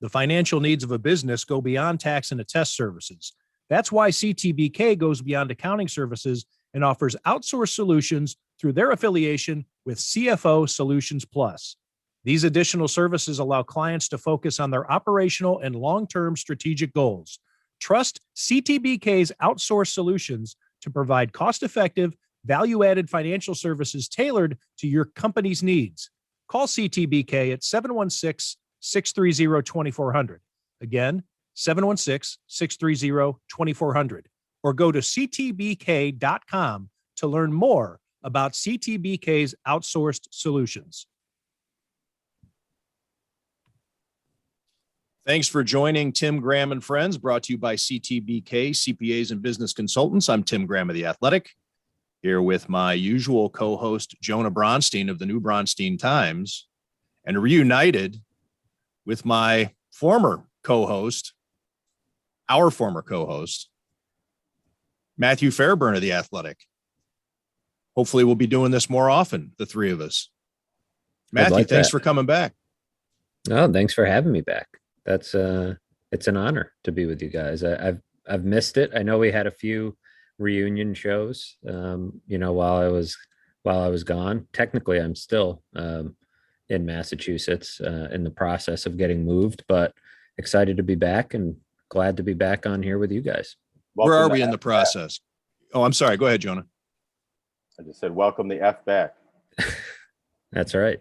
The financial needs of a business go beyond tax and attest services. That's why CTBK goes beyond accounting services and offers outsourced solutions through their affiliation with CFO Solutions Plus. These additional services allow clients to focus on their operational and long-term strategic goals. Trust CTBK's outsourced solutions to provide cost-effective, value-added financial services tailored to your company's needs. Call CTBK at 716-630-2400. Again, 716-630-2400. Or go to ctbk.com to learn more about CTBK's outsourced solutions. Thanks for joining Tim Graham and Friends, brought to you by CTBK, CPAs and Business Consultants. I'm Tim Graham of The Athletic, here with my usual co-host, Jonah Bronstein of the New Bronstein Times, and reunited with my former co-host, our former co-host, Matthew Fairburn of The Athletic. Hopefully we'll be doing this more often, the three of us. Matthew, thanks for coming back. Oh, thanks for having me back. That's it's an honor to be with you guys. I've missed it. I know we had a few reunion shows, while I was gone. Technically, I'm still in Massachusetts, in the process of getting moved, but excited to be back and glad to be back on here with you guys. Where are we in the process? Oh, I'm sorry. Go ahead, Jonah. I just said, welcome the F back. That's right.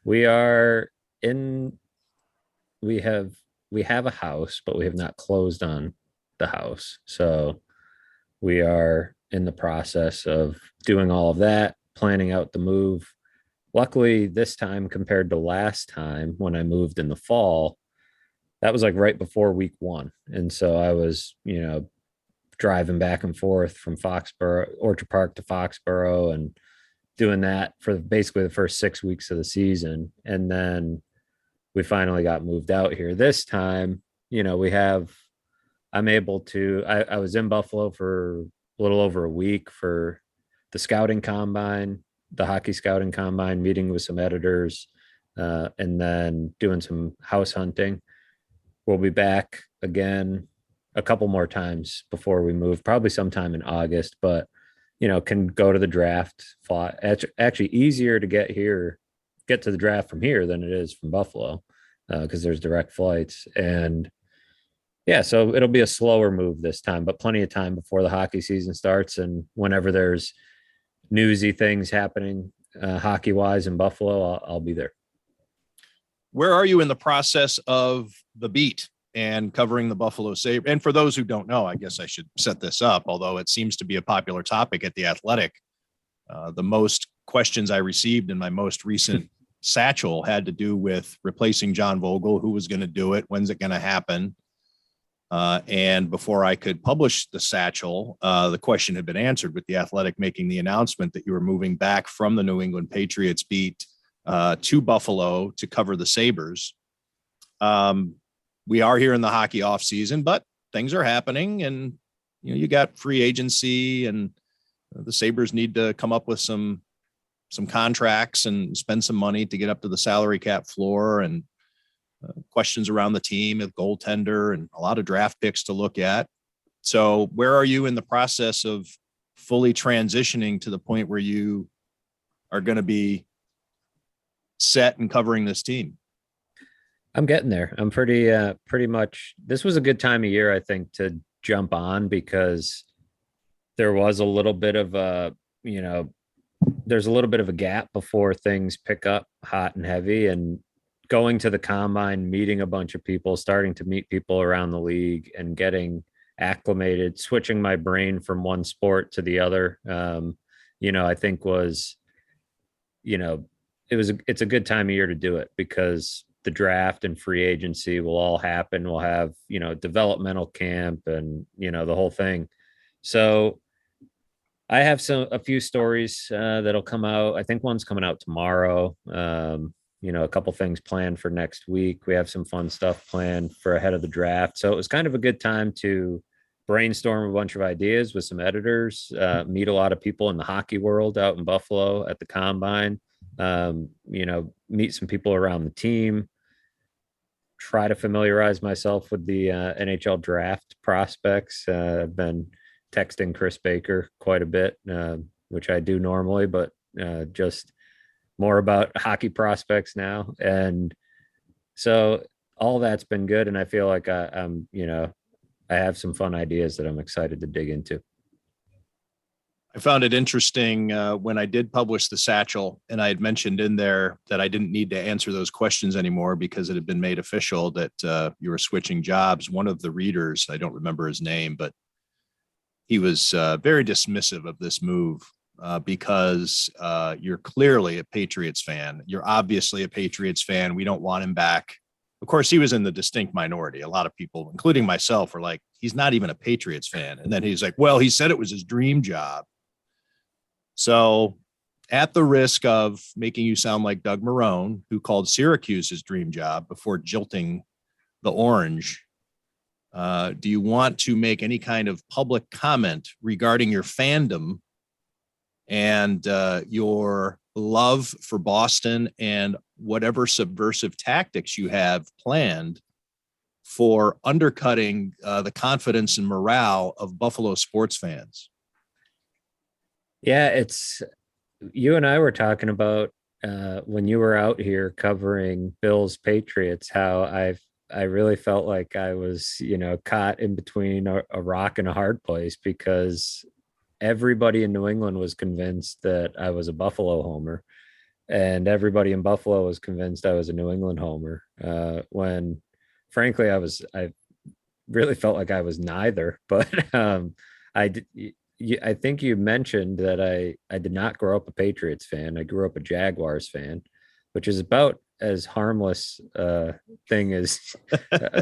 We have a house, but we have not closed on the house. So we are in the process of doing all of that, planning out the move. Luckily, this time compared to last time when I moved in the fall, that was like right before week 1. And so I was, driving back and forth from Orchard Park to Foxborough and doing that for basically the first 6 weeks of the season. And then we finally got moved out here. This time, I'm able to, I was in Buffalo for a little over a week for the scouting combine, the hockey scouting combine, meeting with some editors, and then doing some house hunting. We'll be back again a couple more times before we move, probably sometime in August, but, can go to the draft. Actually easier to get to the draft from here than it is from Buffalo, because there's direct flights. And yeah, so it'll be a slower move this time, but plenty of time before the hockey season starts. And whenever there's newsy things happening hockey wise in Buffalo, I'll be there. Where are you in the process of the beat and covering the Buffalo Sabres? And for those who don't know, I guess I should set this up, although it seems to be a popular topic at The Athletic. The most questions I received in my most recent satchel had to do with replacing John Vogel, who was going to do it, when's it going to happen? And before I could publish the satchel, the question had been answered with The Athletic making the announcement that you were moving back from the New England Patriots beat to Buffalo to cover the Sabres. We are here in the hockey off season, but things are happening, and you got free agency, and the Sabres need to come up with some contracts and spend some money to get up to the salary cap floor, and questions around the team, a goaltender, and a lot of draft picks to look at. So where are you in the process of fully transitioning to the point where you are going to be set and covering this team? I'm getting there. I'm pretty much, this was a good time of year, I think, to jump on, because there was a little bit of there's a little bit of a gap before things pick up hot and heavy, and going to the combine, meeting a bunch of people, starting to meet people around the league and getting acclimated, switching my brain from one sport to the other. I think it's a good time of year to do it, because the draft and free agency will all happen. We'll have, developmental camp and, the whole thing. So I have a few stories that'll come out. I think one's coming out tomorrow. A couple things planned for next week. We have some fun stuff planned for ahead of the draft. So it was kind of a good time to brainstorm a bunch of ideas with some editors, meet a lot of people in the hockey world out in Buffalo at the combine, meet some people around the team, try to familiarize myself with the NHL draft prospects. I've been texting Chris Baker quite a bit, which I do normally, but just more about hockey prospects now. And so all that's been good. And I feel like I'm, I have some fun ideas that I'm excited to dig into. I found it interesting when I did publish the Satchel, and I had mentioned in there that I didn't need to answer those questions anymore because it had been made official that you were switching jobs. One of the readers, I don't remember his name, but he was very dismissive of this move because you're clearly a Patriots fan. You're obviously a Patriots fan. We don't want him back. Of course, he was in the distinct minority. A lot of people, including myself, were like, he's not even a Patriots fan. And then he's like, well, he said it was his dream job. So at the risk of making you sound like Doug Marrone, who called Syracuse his dream job before jilting the Orange, do you want to make any kind of public comment regarding your fandom and your love for Boston and whatever subversive tactics you have planned for undercutting the confidence and morale of Buffalo sports fans? Yeah, it's you and I were talking about when you were out here covering Bills Patriots, how I really felt like I was, caught in between a rock and a hard place because everybody in New England was convinced that I was a Buffalo homer, and everybody in Buffalo was convinced I was a New England homer. When frankly, I really felt like I was neither, but I did. I think you mentioned that I did not grow up a Patriots fan. I grew up a Jaguars fan, which is about as harmless thing as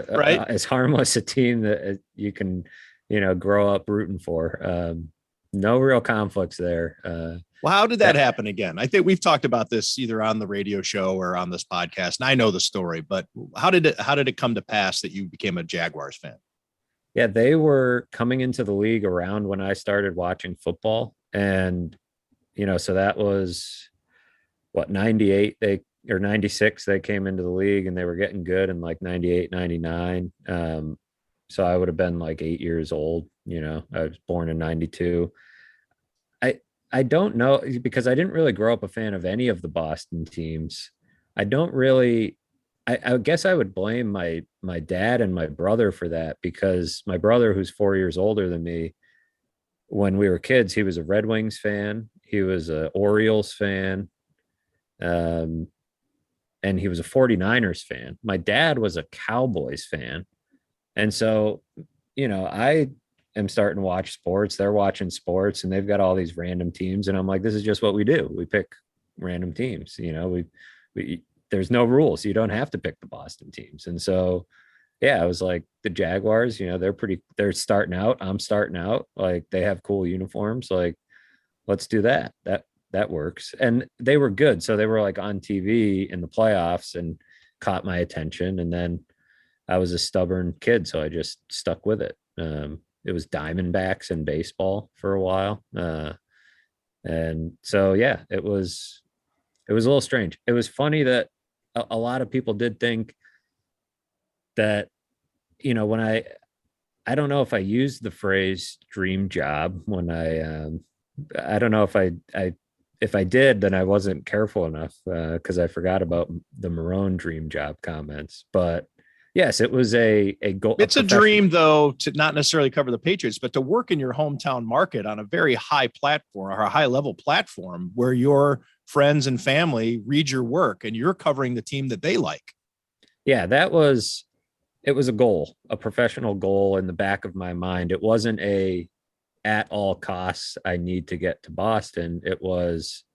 Right. As harmless a team that you can, grow up rooting for. No real conflicts there. Well, how did that happen again? I think we've talked about this either on the radio show or on this podcast, and I know the story, but how did it come to pass that you became a Jaguars fan? Yeah, they were coming into the league around when I started watching football. And, so that was what, 98, or 96, they came into the league and they were getting good in like 98, 99. So I would have been like 8 years old. I was born in 92. I don't know, because I didn't really grow up a fan of any of the Boston teams. I don't really I guess I would blame my dad and my brother for that, because my brother, who's 4 years older than me, when we were kids, he was a Red Wings fan, he was a Orioles fan, and he was a 49ers fan. My dad was a Cowboys fan. And so, I am starting to watch sports. They're watching sports and they've got all these random teams. And I'm like, this is just what we do. We pick random teams. We there's no rules. You don't have to pick the Boston teams. And so, yeah, I was like, the Jaguars, they're starting out. I'm starting out. Like, they have cool uniforms. Like, let's do that. That works. And they were good. So they were like on TV in the playoffs and caught my attention. And then I was a stubborn kid, so I just stuck with it. It was Diamondbacks in baseball for a while. And so, yeah, it was a little strange. It was funny that a lot of people did think that, when I don't know if I used the phrase dream job when I don't know if I did, then I wasn't careful enough because I forgot about the Marrone dream job comments. But yes, it was a goal. It's a dream, though, to not necessarily cover the Patriots, but to work in your hometown market on a very high platform or a high level platform where your friends and family read your work and you're covering the team that they like. Yeah, it was a goal, a professional goal in the back of my mind. It wasn't at all costs, I need to get to Boston. It was,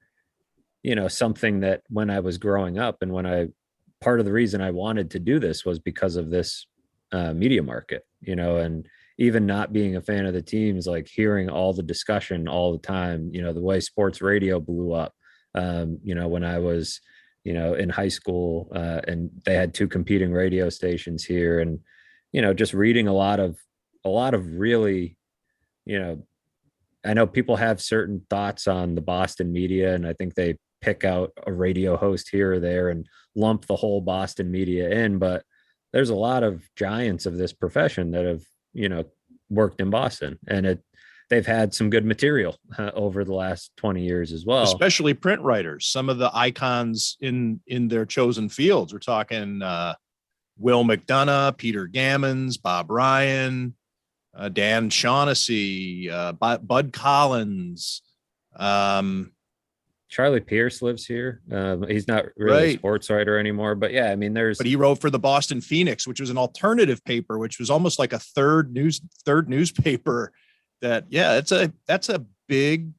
something that when I was growing up and part of the reason I wanted to do this was because of this media market, and even not being a fan of the teams, like hearing all the discussion all the time, the way sports radio blew up, when I was, in high school and they had two competing radio stations here, and, just reading a lot of really, I know people have certain thoughts on the Boston media, and I think they pick out a radio host here or there and lump the whole Boston media in, but there's a lot of giants of this profession that have, worked in Boston, and they've had some good material over the last 20 years as well. Especially print writers, some of the icons in their chosen fields. We're talking Will McDonough, Peter Gammons, Bob Ryan, Dan Shaughnessy, Bud Collins. Charlie Pierce lives here. He's not really a sports writer anymore, but yeah, I mean, but he wrote for the Boston Phoenix, which was an alternative paper, which was almost like a third newspaper. That's a big.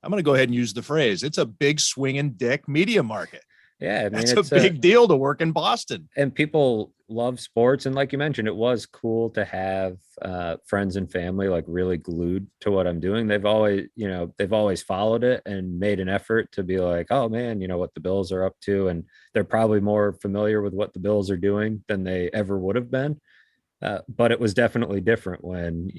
I'm going to go ahead and use the phrase. It's a big swinging dick media market. Yeah, I mean, it's a big deal to work in Boston. And people love sports. And like you mentioned, it was cool to have friends and family like really glued to what I'm doing. They've always followed it and made an effort to be like, oh man, what the Bills are up to. And they're probably more familiar with what the Bills are doing than they ever would have been. But it was definitely different when,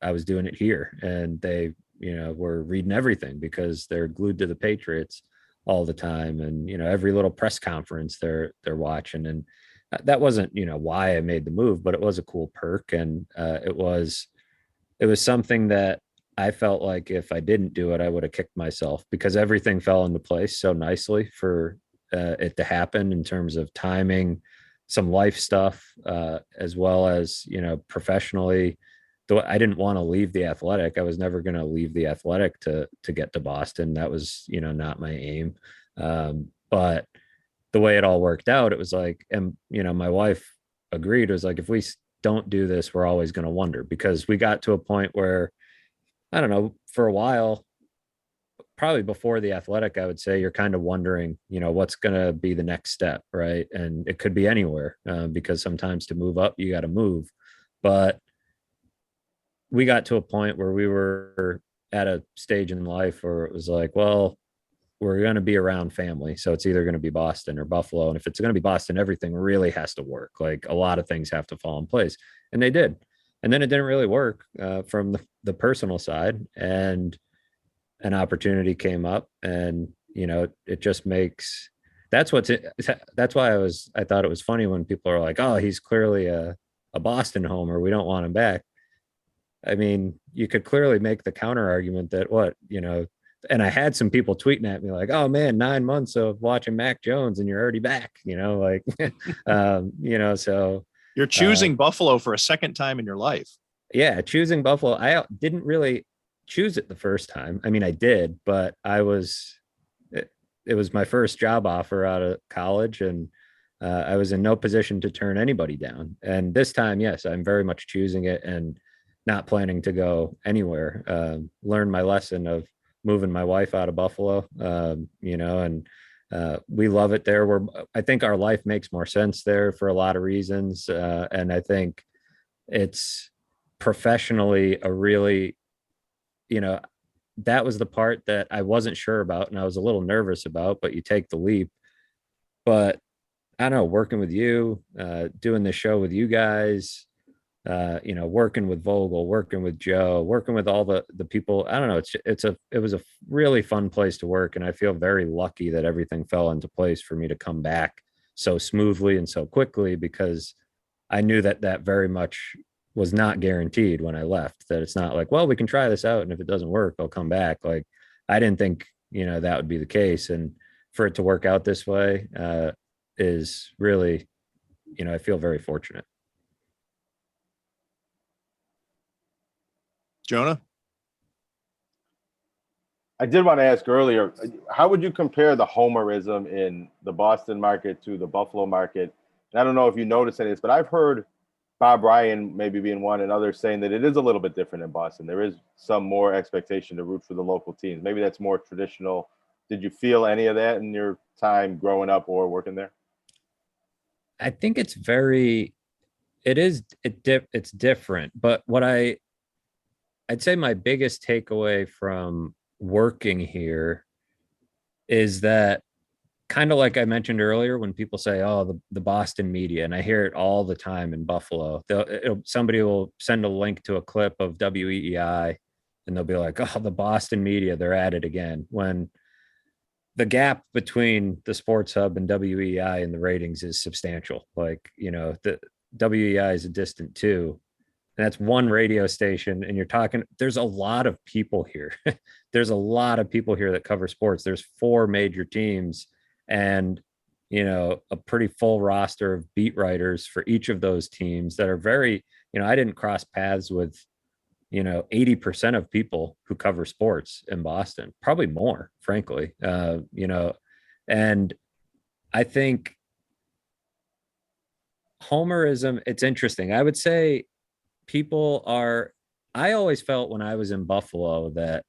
I was doing it here, and they, were reading everything because they're glued to the Patriots all the time. And, every little press conference they're watching. And that wasn't, why I made the move, but it was a cool perk. And it was something that I felt like if I didn't do it, I would have kicked myself, because everything fell into place so nicely for it to happen in terms of timing, some life stuff, as well as, professionally. Though I didn't want to leave the Athletic. I was never going to leave the Athletic to get to Boston. That was, not my aim. But the way it all worked out, it was like, and, my wife agreed. It was like, if we don't do this, we're always going to wonder, because we got to a point where, I don't know, for a while, probably before the Athletic, I would say you're kind of wondering, what's going to be the next step. Right. And it could be anywhere, because sometimes to move up, you got to move. But we got to a point where we were at a stage in life where it was like, well, we're going to be around family. So it's either going to be Boston or Buffalo. And if it's going to be Boston, everything really has to work. Like a lot of things have to fall in place. And they did. And then it didn't really work from the personal side. And an opportunity came up, and, it just makes, that's why I thought it was funny when people are like, oh, he's clearly a Boston homer, we don't want him back. I mean, you could clearly make the counter argument that and I had some people tweeting at me like, oh man, 9 months of watching Mac Jones and you're already back, so you're choosing Buffalo for a second time in your life. Yeah. Choosing Buffalo. I didn't really choose it the first time. I mean, I did, but it was my first job offer out of college, and I was in no position to turn anybody down. And this time, yes, I'm very much choosing it and not planning to go anywhere. Learn my lesson of moving my wife out of Buffalo, and we love it there. I think our life makes more sense there for a lot of reasons. And I think it's professionally a really, that was the part that I wasn't sure about and I was a little nervous about, but you take the leap. But I don't know, working with you, doing the show with you guys, working with Vogel, working with Joe, working with all the people. I don't know. It was a really fun place to work. And I feel very lucky that everything fell into place for me to come back so smoothly and so quickly, because I knew that very much was not guaranteed when I left, that it's not like, well, we can try this out, and if it doesn't work, I'll come back. Like, I didn't think, that would be the case. And for it to work out this way, is really, I feel very fortunate. Jonah? I did want to ask earlier, how would you compare the homerism in the Boston market to the Buffalo market? And I don't know if you noticed any of this, but I've heard Bob Ryan maybe being one and others saying that it is a little bit different in Boston. There is some more expectation to root for the local teams. Maybe that's more traditional. Did you feel any of that in your time growing up or working there? I think it's different, but I'd say my biggest takeaway from working here is that, kind of like I mentioned earlier, when people say, oh, the Boston media, and I hear it all the time in Buffalo, somebody will send a link to a clip of WEEI and they'll be like, oh, the Boston media, they're at it again. When the gap between the Sports Hub and WEI in the ratings is substantial. Like, the WEI is a distant two, and that's one radio station. And you're talking, there's a lot of people here. There's a lot of people here that cover sports. There's 4 major teams and, a pretty full roster of beat writers for each of those teams that are very, I didn't cross paths with 80% of people who cover sports in Boston, probably more, frankly. And I think homerism, it's interesting. I would say I always felt when I was in Buffalo that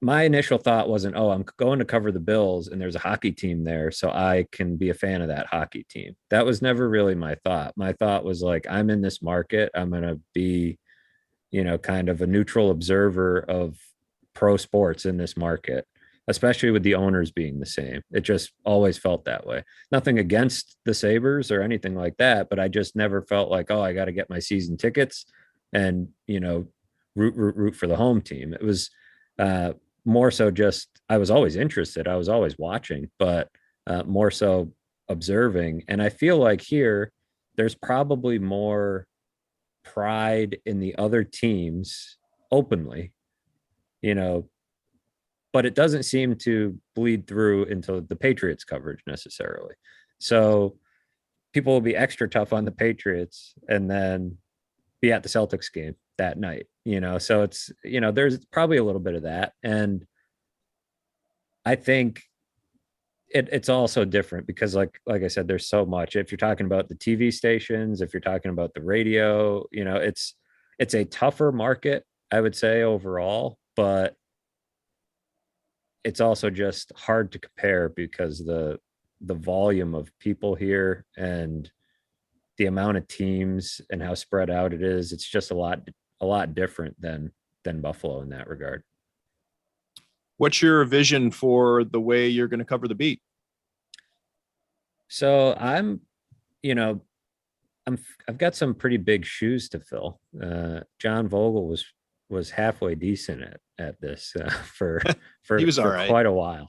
my initial thought wasn't, oh, I'm going to cover the Bills and there's a hockey team there, so I can be a fan of that hockey team. That was never really my thought. My thought was like, I'm in this market. I'm going to be kind of a neutral observer of pro sports in this market, especially with the owners being the same. It just always felt that way. Nothing against the Sabres or anything like that, but I just never felt like, oh, I got to get my season tickets and, root for the home team. It was more so just, I was always interested. I was always watching, but more so observing. And I feel like here, there's probably more pride in the other teams openly, but it doesn't seem to bleed through into the Patriots coverage necessarily. So people will be extra tough on the Patriots and then be at the Celtics game that night, so it's, there's probably a little bit of that. And I think it's also different because like I said, there's so much. If you're talking about the TV stations, if you're talking about the radio, it's a tougher market, I would say, overall, but it's also just hard to compare because the volume of people here and the amount of teams and how spread out it is, it's just a lot different than Buffalo in that regard. What's your vision for the way you're going to cover the beat? So I've got some pretty big shoes to fill. John Vogel was halfway decent at this for He was all for right. quite a while.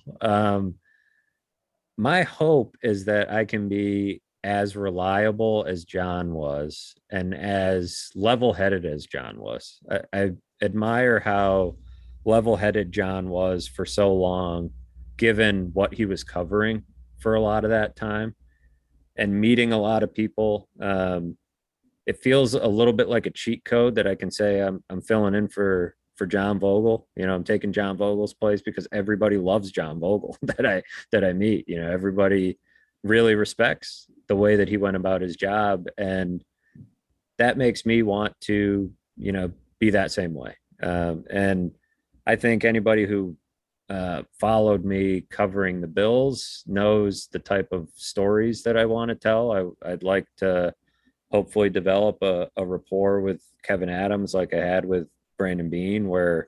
My hope is that I can be as reliable as John was and as level-headed as John was. I admire how level-headed John was for so long, given what he was covering for a lot of that time and meeting a lot of people. It feels a little bit like a cheat code that I can say I'm filling in for John Vogel. I'm taking John Vogel's place because everybody loves John Vogel that I meet. Everybody really respects the way that he went about his job, and that makes me want to be that same way. And I think anybody who followed me covering the Bills knows the type of stories that I want to tell. I'd like to hopefully develop a rapport with Kevin Adams like I had with Brandon Beane, where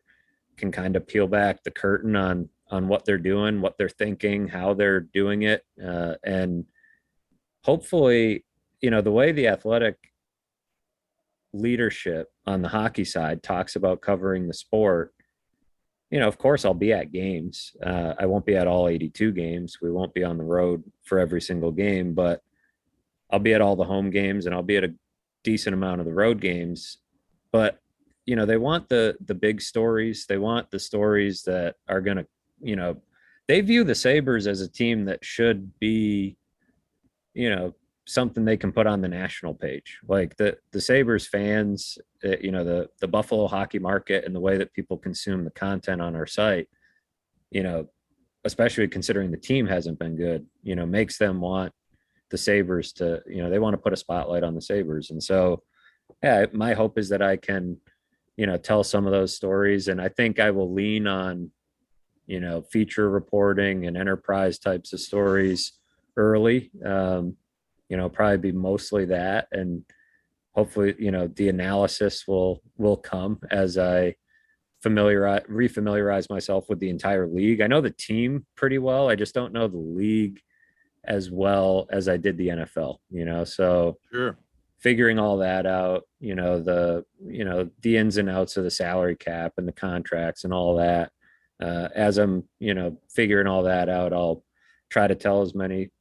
can kind of peel back the curtain on what they're doing, what they're thinking, how they're doing it. And hopefully, the way the Athletic leadership on the hockey side talks about covering the sport, of course I'll be at games. I won't be at all 82 games. We won't be on the road for every single game, but I'll be at all the home games and I'll be at a decent amount of the road games. But, they want the big stories. They want the stories that are going to, they view the Sabres as a team that should be, something they can put on the national page. Like the Sabres fans, the Buffalo hockey market and the way that people consume the content on our site, especially considering the team hasn't been good, makes them want the Sabres to, they want to put a spotlight on the Sabres. And so, yeah, my hope is that I can, tell some of those stories. And I think I will lean on, feature reporting and enterprise types of stories early. Probably be mostly that. And hopefully, the analysis will come as I refamiliarize myself with the entire league. I know the team pretty well. I just don't know the league as well as I did the NFL, so Sure. Figuring all that out, the ins and outs of the salary cap and the contracts and all that. as I'm, figuring all that out, I'll try to tell as many,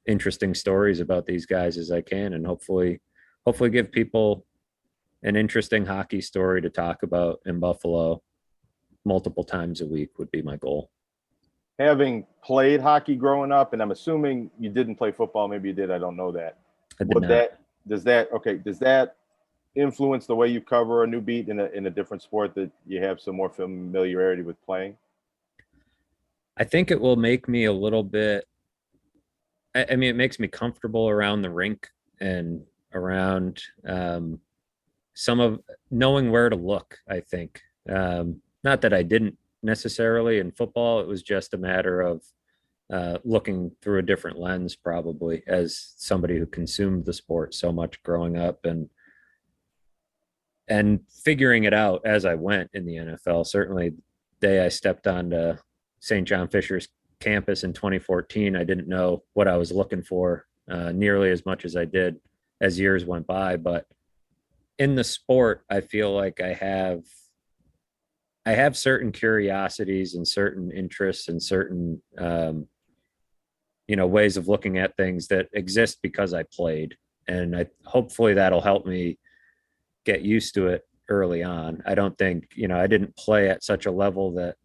interesting stories about these guys as I can, and hopefully give people an interesting hockey story to talk about in Buffalo multiple times a week would be my goal. Having played hockey growing up, and I'm assuming you didn't play football, maybe you did, I don't know that. I did not. Does that influence the way you cover a new beat in a different sport, that you have some more familiarity with playing? I think it will make me a little bit, I mean, it makes me comfortable around the rink and around some of knowing where to look, I think. Not that I didn't necessarily in football. It was just a matter of looking through a different lens, probably, as somebody who consumed the sport so much growing up, and figuring it out as I went in the NFL. Certainly, the day I stepped onto St. John Fisher's campus in 2014, I didn't know what I was looking for nearly as much as I did as years went by. But in the sport, I feel like I have certain curiosities and certain interests and certain ways of looking at things that exist because I played, and hopefully that'll help me get used to it early on. I don't think, I didn't play at such a level that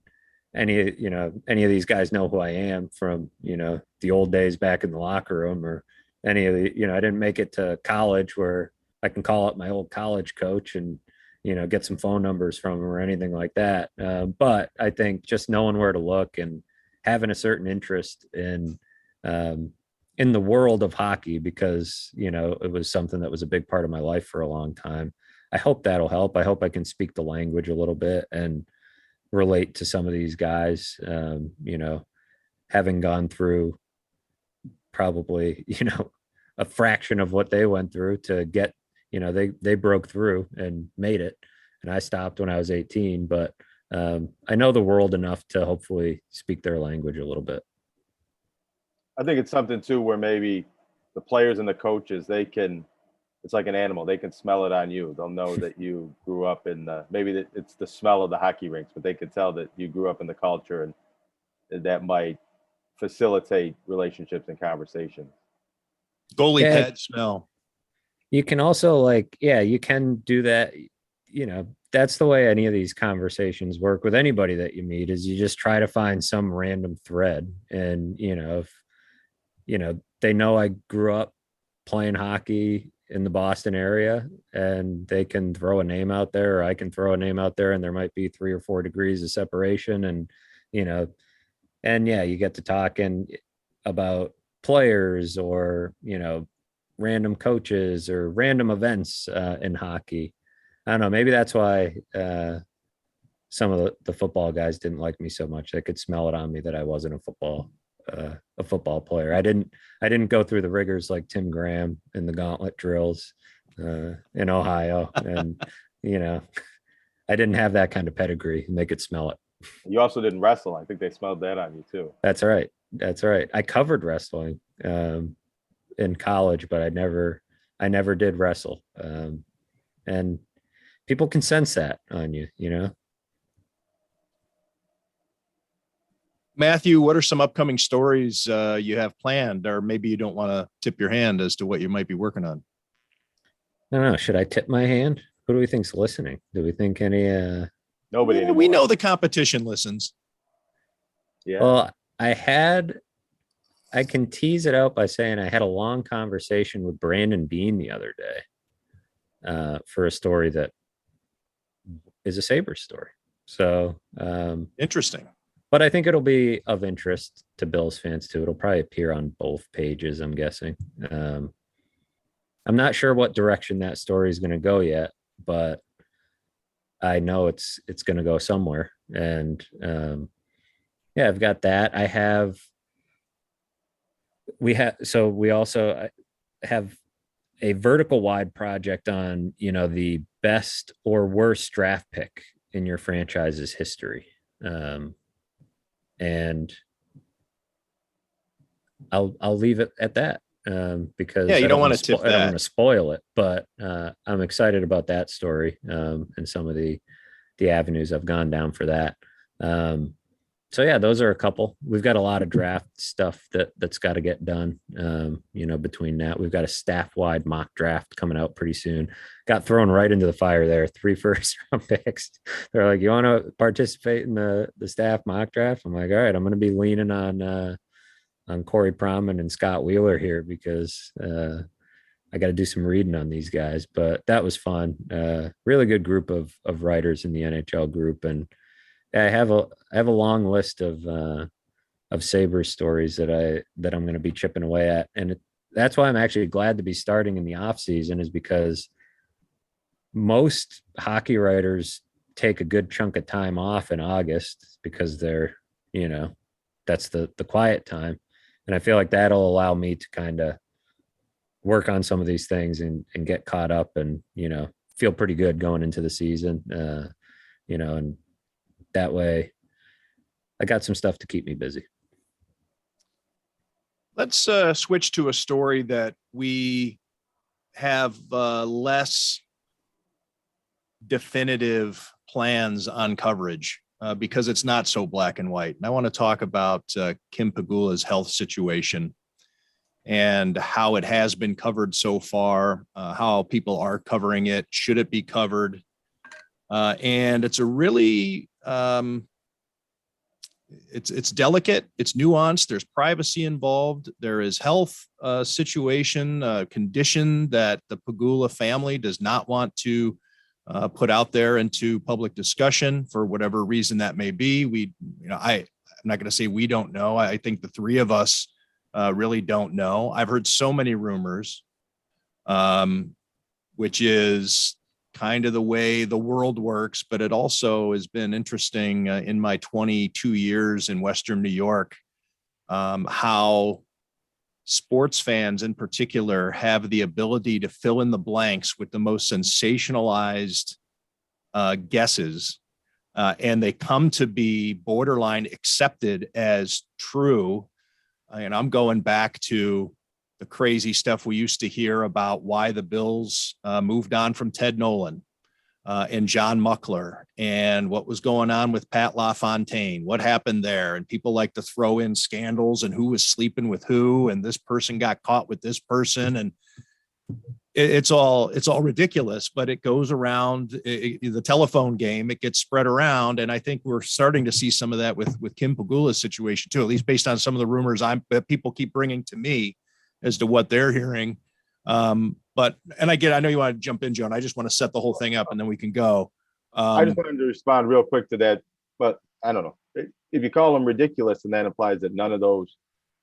any of these guys know who I am from, the old days back in the locker room, or any of the, I didn't make it to college where I can call up my old college coach and, get some phone numbers from him or anything like that. But I think just knowing where to look and having a certain interest in the world of hockey, because, it was something that was a big part of my life for a long time. I hope that'll help. I hope I can speak the language a little bit and relate to some of these guys, having gone through probably, a fraction of what they went through to get, they broke through and made it. And I stopped when I was 18, but I know the world enough to hopefully speak their language a little bit. I think it's something too where maybe the players and the coaches, it's like an animal. They can smell it on you. They'll know that you grew up in maybe it's the smell of the hockey rinks, but they can tell that you grew up in the culture, and that might facilitate relationships and conversations. Goalie pad smell. You can also you can do that. That's the way any of these conversations work with anybody that you meet, is you just try to find some random thread. And, if, they know I grew up playing hockey in the Boston area, and they can throw a name out there, or I can throw a name out there, and there might be 3 or 4 degrees of separation. And, you get to talking about players, or, random coaches, or random events in hockey. I don't know. Maybe that's why some of the football guys didn't like me so much. They could smell it on me that I wasn't a football player. I didn't go through the rigors like Tim Graham in the gauntlet drills in Ohio, and I didn't have that kind of pedigree, and they could smell it. You also didn't wrestle. I think they smelled that on you too. That's right. I covered wrestling in college, but I never did wrestle. And people can sense that on you, Matthew, what are some upcoming stories you have planned, or maybe you don't want to tip your hand as to what you might be working on? I don't know. Should I tip my hand? Who do we think's listening? Do we think any? Nobody. Yeah, we know the competition listens. Yeah. Well, I can tease it out by saying I had a long conversation with Brandon Bean the other day for a story that is a Sabres story. So interesting. But I think it'll be of interest to Bills fans too. It'll probably appear on both pages, I'm guessing. I'm not sure what direction that story is going to go yet, but I know it's going to go somewhere. And I've got that. We also have a vertical wide project on, the best or worst draft pick in your franchise's history. And I'll leave it at that because you don't want to tip I don't want to spoil it, but I'm excited about that story and some of the avenues I've gone down for that. So yeah, those are a couple. We've got a lot of draft stuff that's got to get done. Between that, we've got a staff-wide mock draft coming out pretty soon. Got thrown right into the fire there. 3 first-round picks. They're like, "You want to participate in the staff mock draft?" I'm like, "All right, I'm going to be leaning on Corey Proman and Scott Wheeler here because I got to do some reading on these guys." But that was fun. Really good group of writers in the NHL group, and I have a long list of Sabres stories that I'm going to be chipping away at, and that's why I'm actually glad to be starting in the off season, is because most hockey writers take a good chunk of time off in August because they're, that's the quiet time, and I feel like that'll allow me to kind of work on some of these things and get caught up and feel pretty good going into the season, and that way I got some stuff to keep me busy. Let's switch to a story that we have less definitive plans on coverage because it's not so black and white. And I want to talk about Kim Pegula's health situation and how it has been covered so far, how people are covering it, should it be covered? And it's a really, it's delicate, it's nuanced, there's privacy involved, there is health situation, condition that the Pegula family does not want to put out there into public discussion for whatever reason that may be. I'm not going to say we don't know. I think the three of us really don't know. I've heard so many rumors, which is kind of the way the world works, but it also has been interesting in my 22 years in Western New York, how sports fans in particular have the ability to fill in the blanks with the most sensationalized guesses. And they come to be borderline accepted as true. And I'm going back to the crazy stuff we used to hear about why the Bills moved on from Ted Nolan and John Muckler, and what was going on with Pat LaFontaine, what happened there. And people like to throw in scandals and who was sleeping with who, and this person got caught with this person. And it's all ridiculous, but it goes around the telephone game. It gets spread around. And I think we're starting to see some of that with Kim Pegula's situation too, at least based on some of the rumors that people keep bringing to me as to what they're hearing. I know you want to jump in, Joan. I just want to set the whole thing up and then we can go. I just wanted to respond real quick to that, but I don't know. If you call them ridiculous, and that implies that none of those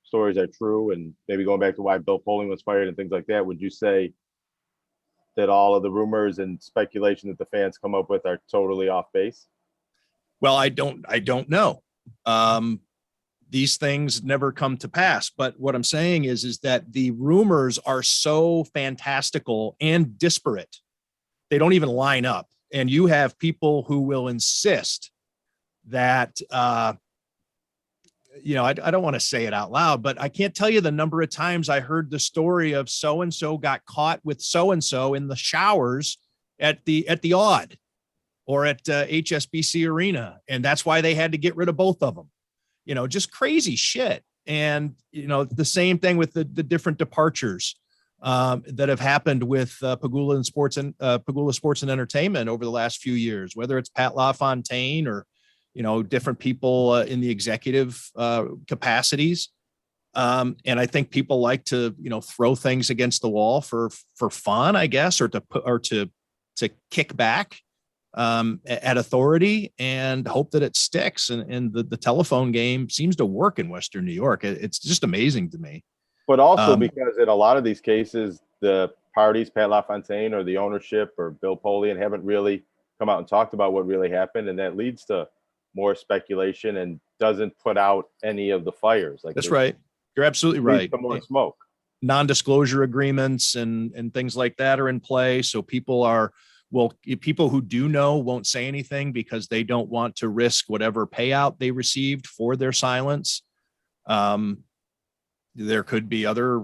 stories are true, and maybe going back to why Bill Poling was fired and things like that, would you say that all of the rumors and speculation that the fans come up with are totally off base? Well, I don't know. These things never come to pass. But what I'm saying is that the rumors are so fantastical and disparate. They don't even line up. And you have people who will insist that, I don't want to say it out loud, but I can't tell you the number of times I heard the story of so-and-so got caught with so-and-so in the showers at the Odd or at HSBC Arena. And that's why they had to get rid of both of them. Just crazy shit. And, the same thing with the different departures that have happened with Pegula Sports and Entertainment over the last few years, whether it's Pat LaFontaine or, different people in the executive capacities. And I think people like to, throw things against the wall for fun, I guess, or to kick back at authority and hope that it sticks. And the telephone game seems to work in Western New York. It's just amazing to me. But also because in a lot of these cases, the parties, Pat LaFontaine or the ownership or Bill Polian, haven't really come out and talked about what really happened. And that leads to more speculation and doesn't put out any of the fires. That's right. You're absolutely right. More smoke. Non-disclosure agreements and things like that are in play. So people who do know won't say anything because they don't want to risk whatever payout they received for their silence. There could be other,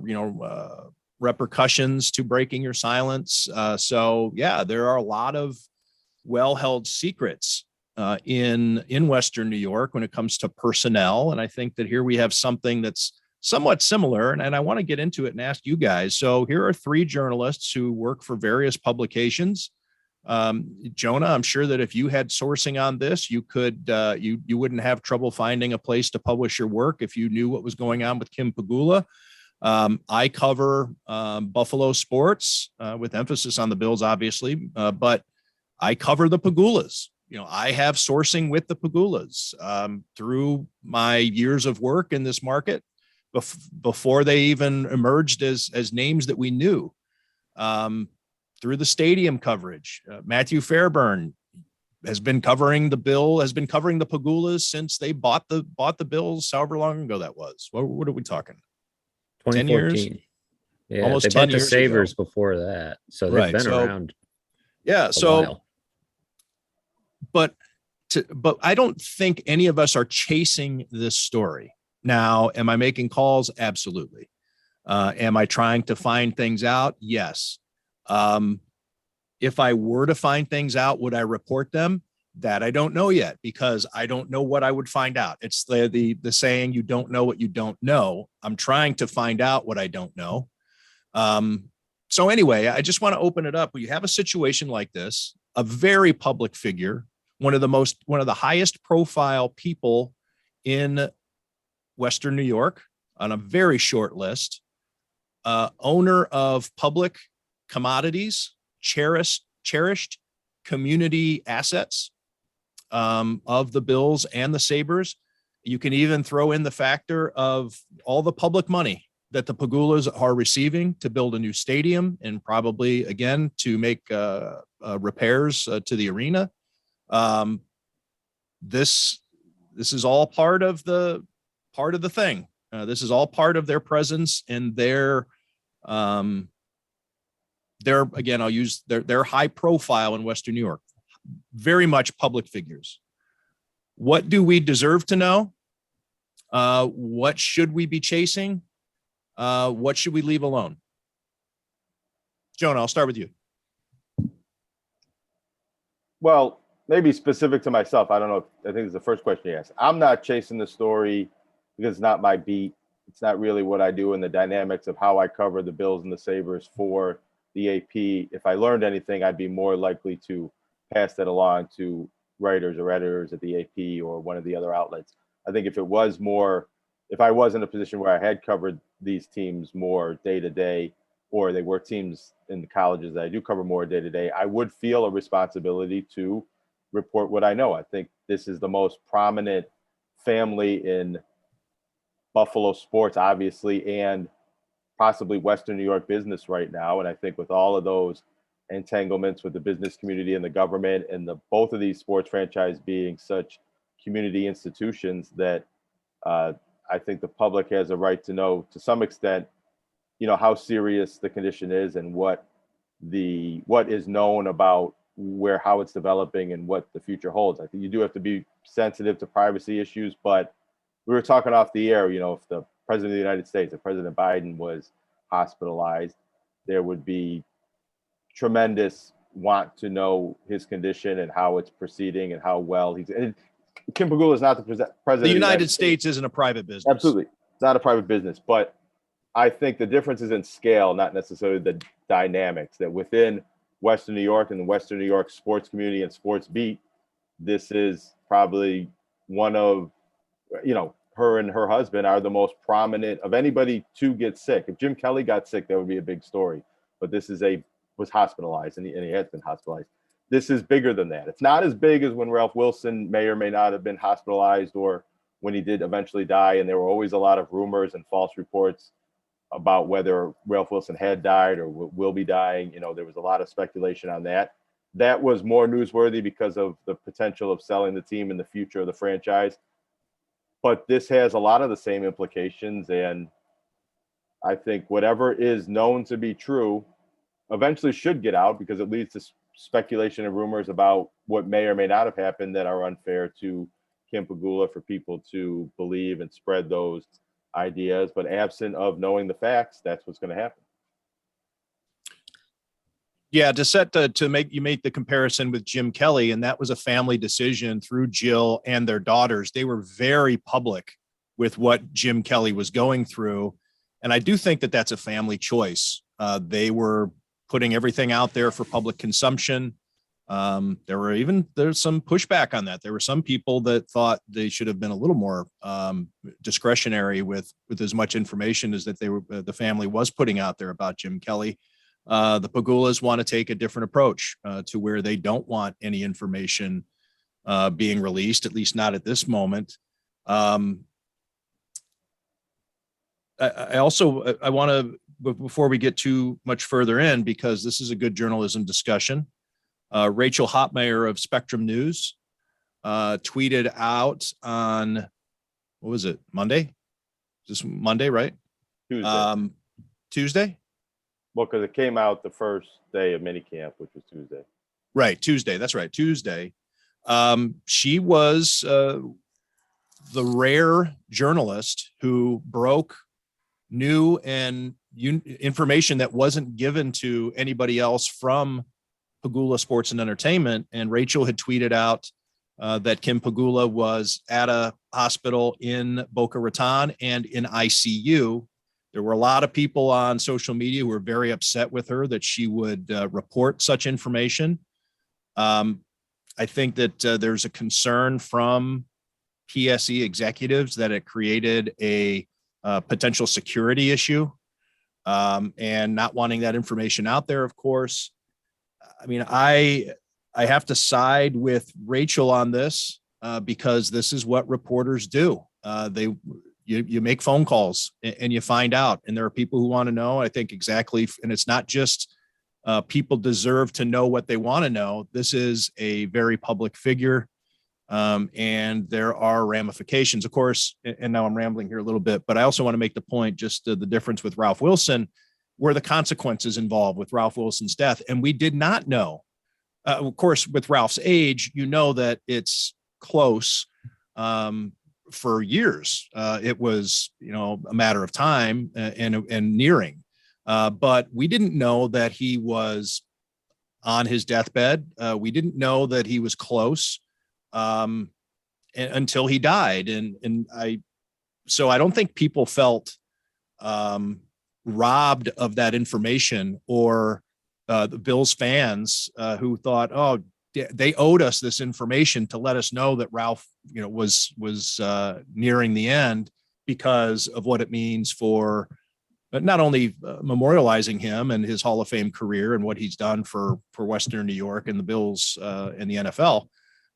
repercussions to breaking your silence. So yeah, there are a lot of well-held secrets in Western New York when it comes to personnel. And I think that here we have something that's somewhat similar. And I want to get into it and ask you guys. So here are three journalists who work for various publications. Jonah, I'm sure that if you had sourcing on this, you could you wouldn't have trouble finding a place to publish your work if you knew what was going on with Kim Pegula. I cover Buffalo sports with emphasis on the Bills, obviously, but I cover the Pegulas. I have sourcing with the Pegulas through my years of work in this market before they even emerged as names that we knew. Through the stadium coverage, Matthew Fairburn has been covering the Pegulas since they bought the Bills, however long ago that was. What are we talking? 10 years? 2014. Yeah, Almost they 10 bought the years Sabres ago. before that, so they've Right, been so- around Yeah. a So, while. but I don't think any of us are chasing this story. Now, am I making calls? Absolutely. Am I trying to find things out? Yes. If I were to find things out, would I report them? That I don't know yet, because I don't know what I would find out. It's the saying, you don't know what you don't know. I'm trying to find out what I don't know. So anyway, I just want to open it up. When you have a situation like this, a very public figure, one of the highest profile people in Western New York on a very short list, owner of public commodities, cherished community assets of the Bills and the Sabres. You can even throw in the factor of all the public money that the Pegulas are receiving to build a new stadium and probably again to make repairs to the arena. This is all part of the thing. This is all part of their presence and their again, I'll use their high profile in Western New York, very much public figures. What do we deserve to know? What should we be chasing? What should we leave alone? Jonah, I'll start with you. Well, maybe specific to myself. I don't know. I think it's the first question you asked. I'm not chasing the story because it's not my beat. It's not really what I do in the dynamics of how I cover the Bills and the Sabres for the AP. If I learned anything, I'd be more likely to pass that along to writers or editors at the AP or one of the other outlets. I think if I was in a position where I had covered these teams more day to day, or they were teams in the colleges that I do cover more day to day, I would feel a responsibility to report what I know. I think this is the most prominent family in Buffalo sports, obviously, and possibly Western New York business right now. And I think with all of those entanglements with the business community and the government and both of these sports franchises being such community institutions, that I think the public has a right to know to some extent, how serious the condition is and what is known about how it's developing and what the future holds. I think you do have to be sensitive to privacy issues, but we were talking off the air, if the president of the United States, if President Biden was hospitalized, there would be tremendous want to know his condition and how it's proceeding and how well he's. And Kim Pegula is not the president. The United States isn't a private business. Absolutely. It's not a private business, but I think the difference is in scale, not necessarily the dynamics. That within Western New York and the Western New York sports community and sports beat, this is probably one of, her and her husband are the most prominent of anybody to get sick. If Jim Kelly got sick, that would be a big story. But this was hospitalized, and he has been hospitalized. This is bigger than that. It's not as big as when Ralph Wilson may or may not have been hospitalized, or when he did eventually die. And there were always a lot of rumors and false reports about whether Ralph Wilson had died or will be dying. There was a lot of speculation on that. That was more newsworthy because of the potential of selling the team in the future of the franchise. But this has a lot of the same implications. And I think whatever is known to be true eventually should get out, because it leads to speculation and rumors about what may or may not have happened that are unfair to Kim Pegula for people to believe and spread those ideas. But absent of knowing the facts, that's what's going to happen. Yeah, to make you make the comparison with Jim Kelly, and that was a family decision through Jill and their daughters. They were very public with what Jim Kelly was going through, and I do think that that's a family choice. They were putting everything out there for public consumption. There's some pushback on that. There were some people that thought they should have been a little more discretionary with as much information as that the family was putting out there about Jim Kelly. The Pegulas want to take a different approach to where they don't want any information being released, at least not at this moment. I want to, before we get too much further in, because this is a good journalism discussion, Rachel Hotmeyer of Spectrum News tweeted out on, what was it, Monday? Just Monday, right? Tuesday. Tuesday? Well, because it came out the first day of minicamp, which was Tuesday. Right, Tuesday. That's right, Tuesday. She was the rare journalist who broke new and information that wasn't given to anybody else from Pegula Sports and Entertainment. And Rachel had tweeted out that Kim Pegula was at a hospital in Boca Raton and in ICU. There were a lot of people on social media who were very upset with her that she would report such information. I think that there's a concern from PSE executives that it created a potential security issue, and not wanting that information out there, of course. I mean, I have to side with Rachel on this because this is what reporters do. You make phone calls and you find out, and there are people who want to know. I think exactly, and it's not just people deserve to know what they want to know. This is a very public figure, and there are ramifications, of course. And now I'm rambling here a little bit, but I also want to make the point, just the difference with Ralph Wilson, were the consequences involved with Ralph Wilson's death, and we did not know. Of course, with Ralph's age, you know that it's close. For years, it was, a matter of time and nearing. But we didn't know that he was on his deathbed. We didn't know that he was close until he died. So I don't think people felt robbed of that information, or the Bills fans who thought, oh, they owed us this information to let us know that Ralph, was nearing the end, because of what it means for not only memorializing him and his Hall of Fame career and what he's done for Western New York and the Bills and the NFL,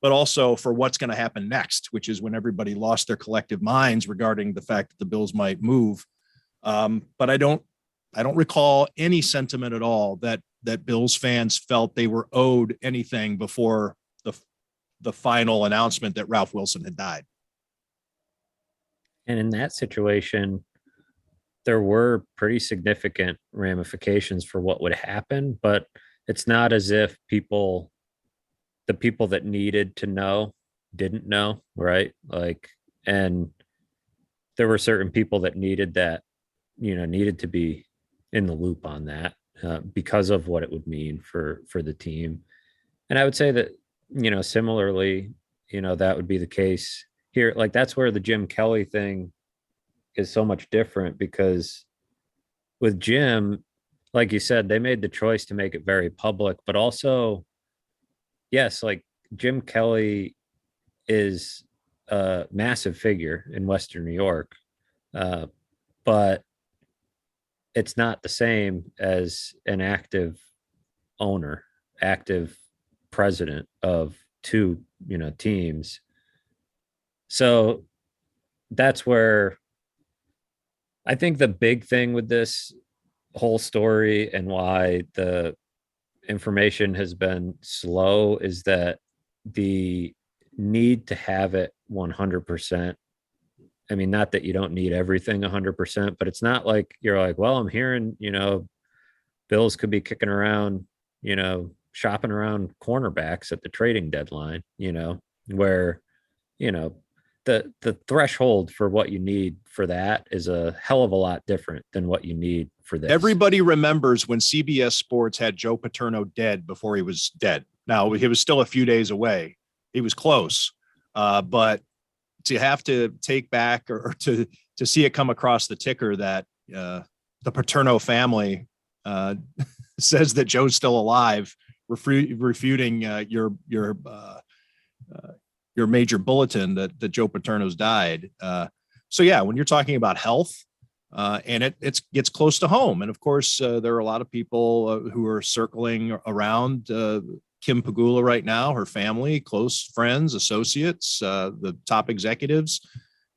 but also for what's going to happen next, which is when everybody lost their collective minds regarding the fact that the Bills might move. But I don't recall any sentiment at all that Bills fans felt they were owed anything before the final announcement that Ralph Wilson had died. And in that situation, there were pretty significant ramifications for what would happen, but it's not as if the people that needed to know didn't know, right? And there were certain people that needed to be in the loop on that because of what it would mean for the team. And I would say that, similarly, that would be the case here. That's where the Jim Kelly thing is so much different, because with Jim, like you said, they made the choice to make it very public, but also, yes, Jim Kelly is a massive figure in Western New York, but it's not the same as an active owner, active president of two, teams. So that's where I think the big thing with this whole story and why the information has been slow is that the need to have it 100%. I mean, not that you don't need everything 100%, but it's not like you're like, well, I'm hearing, Bills could be kicking around, shopping around cornerbacks at the trading deadline, where, the threshold for what you need for that is a hell of a lot different than what you need for this. Everybody remembers when CBS Sports had Joe Paterno dead before he was dead. Now, he was still a few days away. He was close. But to have to take back or to see it come across the ticker that the Paterno family says that Joe's still alive, refuting your major bulletin that Joe Paterno's died. So yeah, when you're talking about health, and it gets close to home, and of course there are a lot of people who are circling around Kim Pegula right now, her family, close friends, associates, the top executives,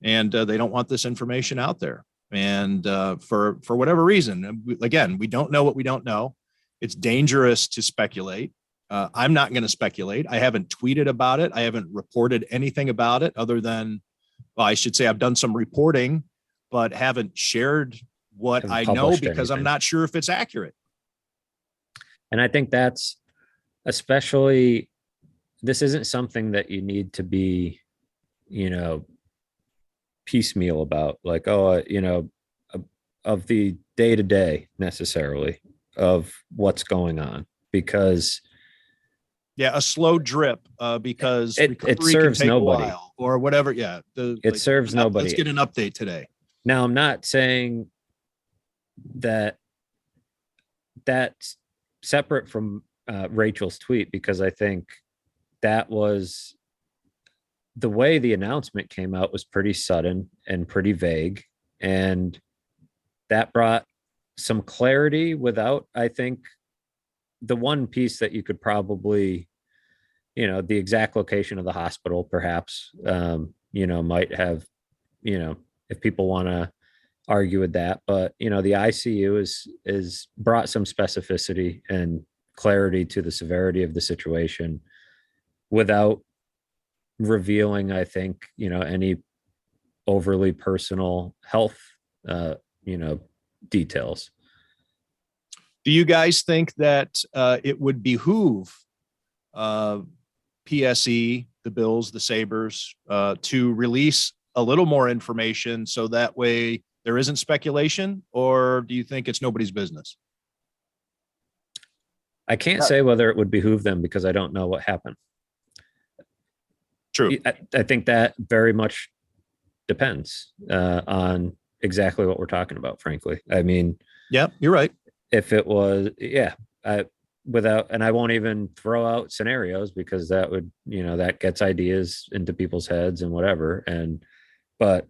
and they don't want this information out there. And for whatever reason, again, we don't know what we don't know. It's dangerous to speculate. I'm not going to speculate. I haven't tweeted about it. I haven't reported anything about it other than, well, I should say I've done some reporting, but haven't shared what I know because I'm not sure if it's accurate. And I think that's especially, this isn't something that you need to be, piecemeal about, like, of the day to day necessarily of what's going on, because a slow drip because it serves nobody or whatever. Yeah. It serves nobody. Let's get an update today. Now, I'm not saying that that's separate from Rachel's tweet, because I think that was the way the announcement came out was pretty sudden and pretty vague. And that brought some clarity without, I think, the one piece that you could probably, the exact location of the hospital, perhaps, might have, if people want to argue with that, but the ICU is brought some specificity and clarity to the severity of the situation without revealing, I think, any overly personal health, details. Do you guys think that it would behoove PSE, the Bills, the Sabres, to release a little more information so that way there isn't speculation, or do you think it's nobody's business? I can't say whether it would behoove them because I don't know what happened. True. I think that very much depends on exactly what we're talking about, frankly. I mean, yeah, you're right. If it was, without, and I won't even throw out scenarios because that would, that gets ideas into people's heads and whatever. But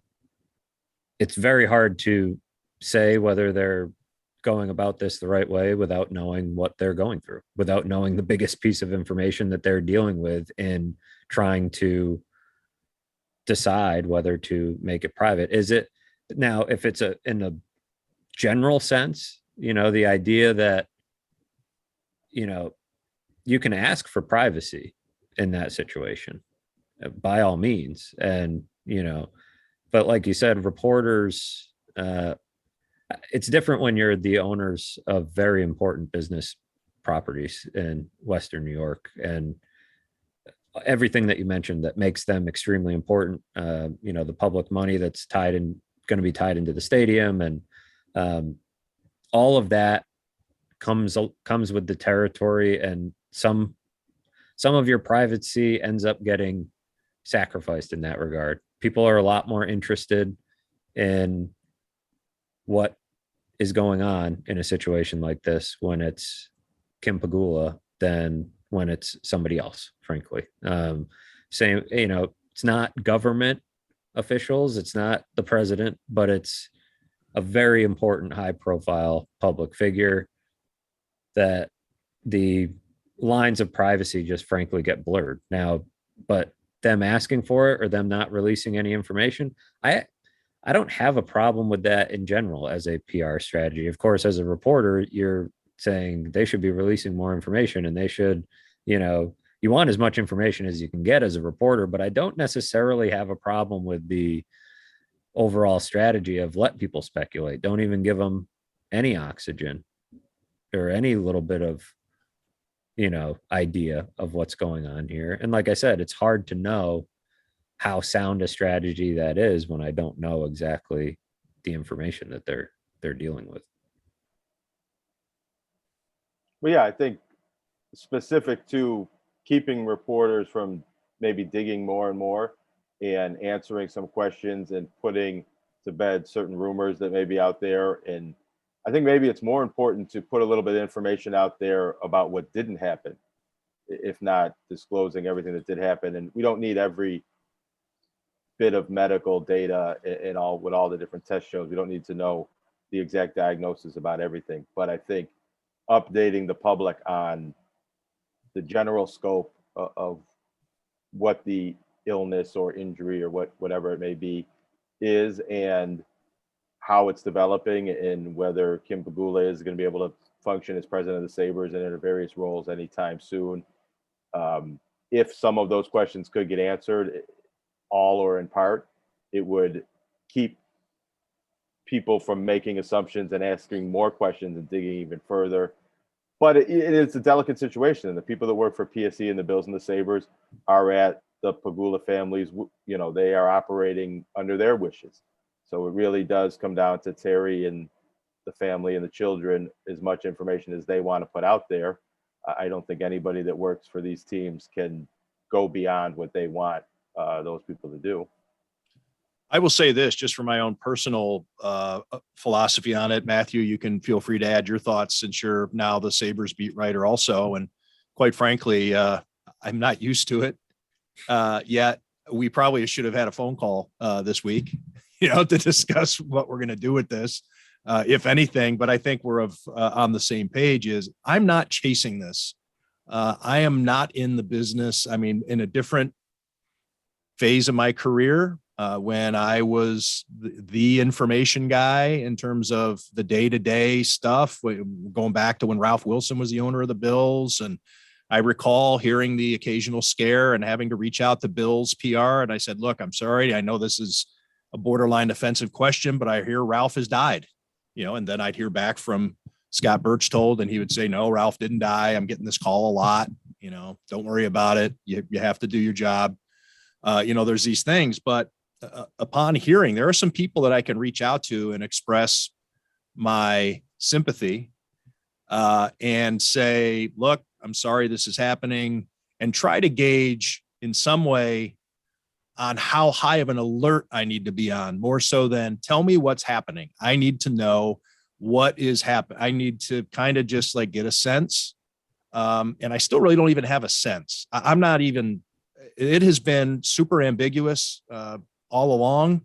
it's very hard to say whether they're going about this the right way without knowing what they're going through, without knowing the biggest piece of information that they're dealing with in trying to decide whether to make it private. Is it now, if it's in a general sense, the idea that, you can ask for privacy in that situation by all means. And, but like you said, reporters, it's different when you're the owners of very important business properties in Western New York and everything that you mentioned that makes them extremely important. The public money that's going to be tied into the stadium, and all of that comes with the territory, and some of your privacy ends up getting sacrificed in that regard. People are a lot more interested in what is going on in a situation like this when it's Kim Pegula than when it's somebody else, frankly. Same, it's not government officials, it's not the president, but it's a very important high profile public figure that the lines of privacy just frankly get blurred now. But them asking for it or them not releasing any information, I don't have a problem with that in general as a PR strategy. Of course, as a reporter, you're saying they should be releasing more information, and they should, you want as much information as you can get as a reporter, but I don't necessarily have a problem with the overall strategy of let people speculate. Don't even give them any oxygen or any little bit of, idea of what's going on here. And like I said, it's hard to know how sound a strategy that is when I don't know exactly the information that they're dealing with. Well, yeah, I think specific to keeping reporters from maybe digging more and more and answering some questions and putting to bed certain rumors that may be out there. And I think maybe it's more important to put a little bit of information out there about what didn't happen, if not disclosing everything that did happen. And we don't need every bit of medical data and all what all the different tests shows. We don't need to know the exact diagnosis about everything. But I think updating the public on the general scope of what the illness or injury or whatever it may be is, and how it's developing, and whether Kim Pegula is going to be able to function as president of the Sabres and in her various roles anytime soon. If some of those questions could get answered, all or in part, it would keep people from making assumptions and asking more questions and digging even further. But it is a delicate situation, and the people that work for PSE and the Bills and the Sabres are at the Pegula families. You know, they are operating under their wishes. So it really does come down to Terry and the family and the children, as much information as they want to put out there. I don't think anybody that works for these teams can go beyond what they want those people to do. I will say this, just for my own personal philosophy on it. Matthew, you can feel free to add your thoughts, since you're now the Sabres beat writer also. And quite frankly, I'm not used to it yet. We probably should have had a phone call this week, to discuss what we're going to do with this, if anything. But I think we're on the same page. Is I'm not chasing this. I am not in the business. I mean, in a different phase of my career, when I was the information guy in terms of the day-to-day stuff, going back to when Ralph Wilson was the owner of the Bills. And I recall hearing the occasional scare and having to reach out to Bills PR. And I said, look, I'm sorry. I know this is a borderline offensive question, but I hear Ralph has died, and then I'd hear back from Scott Birchtold, and he would say, no, Ralph didn't die. I'm getting this call a lot. Don't worry about it. You have to do your job. There's these things, but upon hearing, there are some people that I can reach out to and express my sympathy and say, look, I'm sorry this is happening, and try to gauge in some way on how high of an alert I need to be on, more so than tell me what's happening. I need to know what is happening. I need to kind of just like get a sense. And I still really don't even have a sense. I'm not even, it has been super ambiguous all along.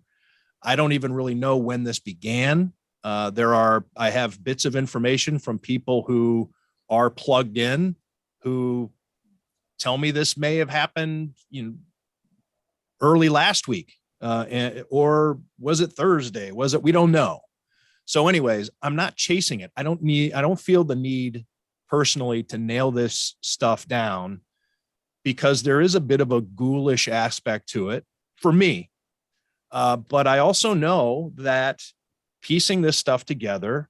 I don't even really know when this began. I have bits of information from people who are plugged in, who tell me this may have happened, early last week, or was it Thursday? We don't know. So anyways, I'm not chasing it. I don't feel the need personally to nail this stuff down, because there is a bit of a ghoulish aspect to it for me. But I also know that piecing this stuff together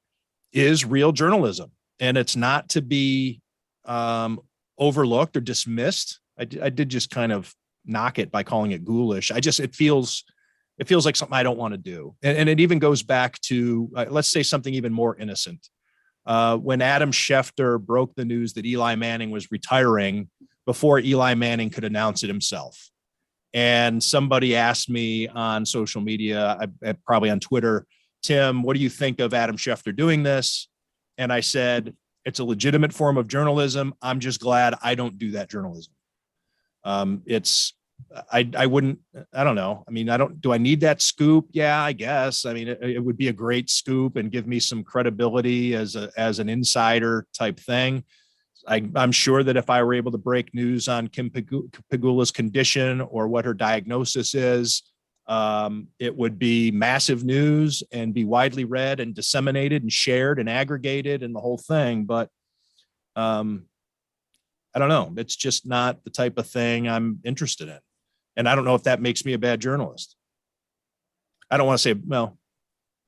is real journalism, and it's not to be overlooked or dismissed. I did just kind of knock it by calling it ghoulish. It feels like something I don't want to do. And it even goes back to, let's say something even more innocent. When Adam Schefter broke the news that Eli Manning was retiring before Eli Manning could announce it himself. And somebody asked me on social media, probably on Twitter, Tim, what do you think of Adam Schefter doing this? And I said, it's a legitimate form of journalism. I'm just glad I don't do that journalism. I wouldn't, I don't know. I mean, do I need that scoop? Yeah, I guess. I mean, it would be a great scoop and give me some credibility as an insider type thing. I'm sure that if I were able to break news on Kim Pegula's condition or what her diagnosis is, it would be massive news and be widely read and disseminated and shared and aggregated and the whole thing. But I don't know. It's just not the type of thing I'm interested in. And I don't know if that makes me a bad journalist. I don't want to say, well,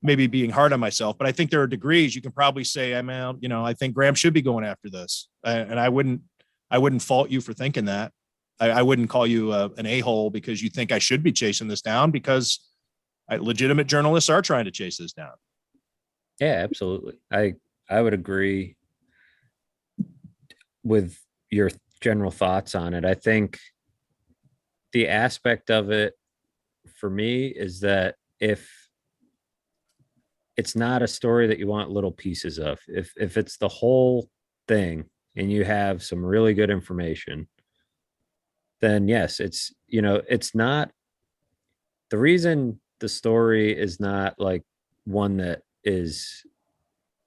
maybe being hard on myself, but I think there are degrees. You can probably say, I think Graham should be going after this. And I wouldn't fault you for thinking that. I wouldn't call you an a-hole because you think I should be chasing this down, because legitimate journalists are trying to chase this down. Yeah, absolutely. I would agree with your general thoughts on it. I think the aspect of it for me is that if it's not a story that you want little pieces of, if it's the whole thing and you have some really good information, then yes, it's, it's not the reason the story is not like one that is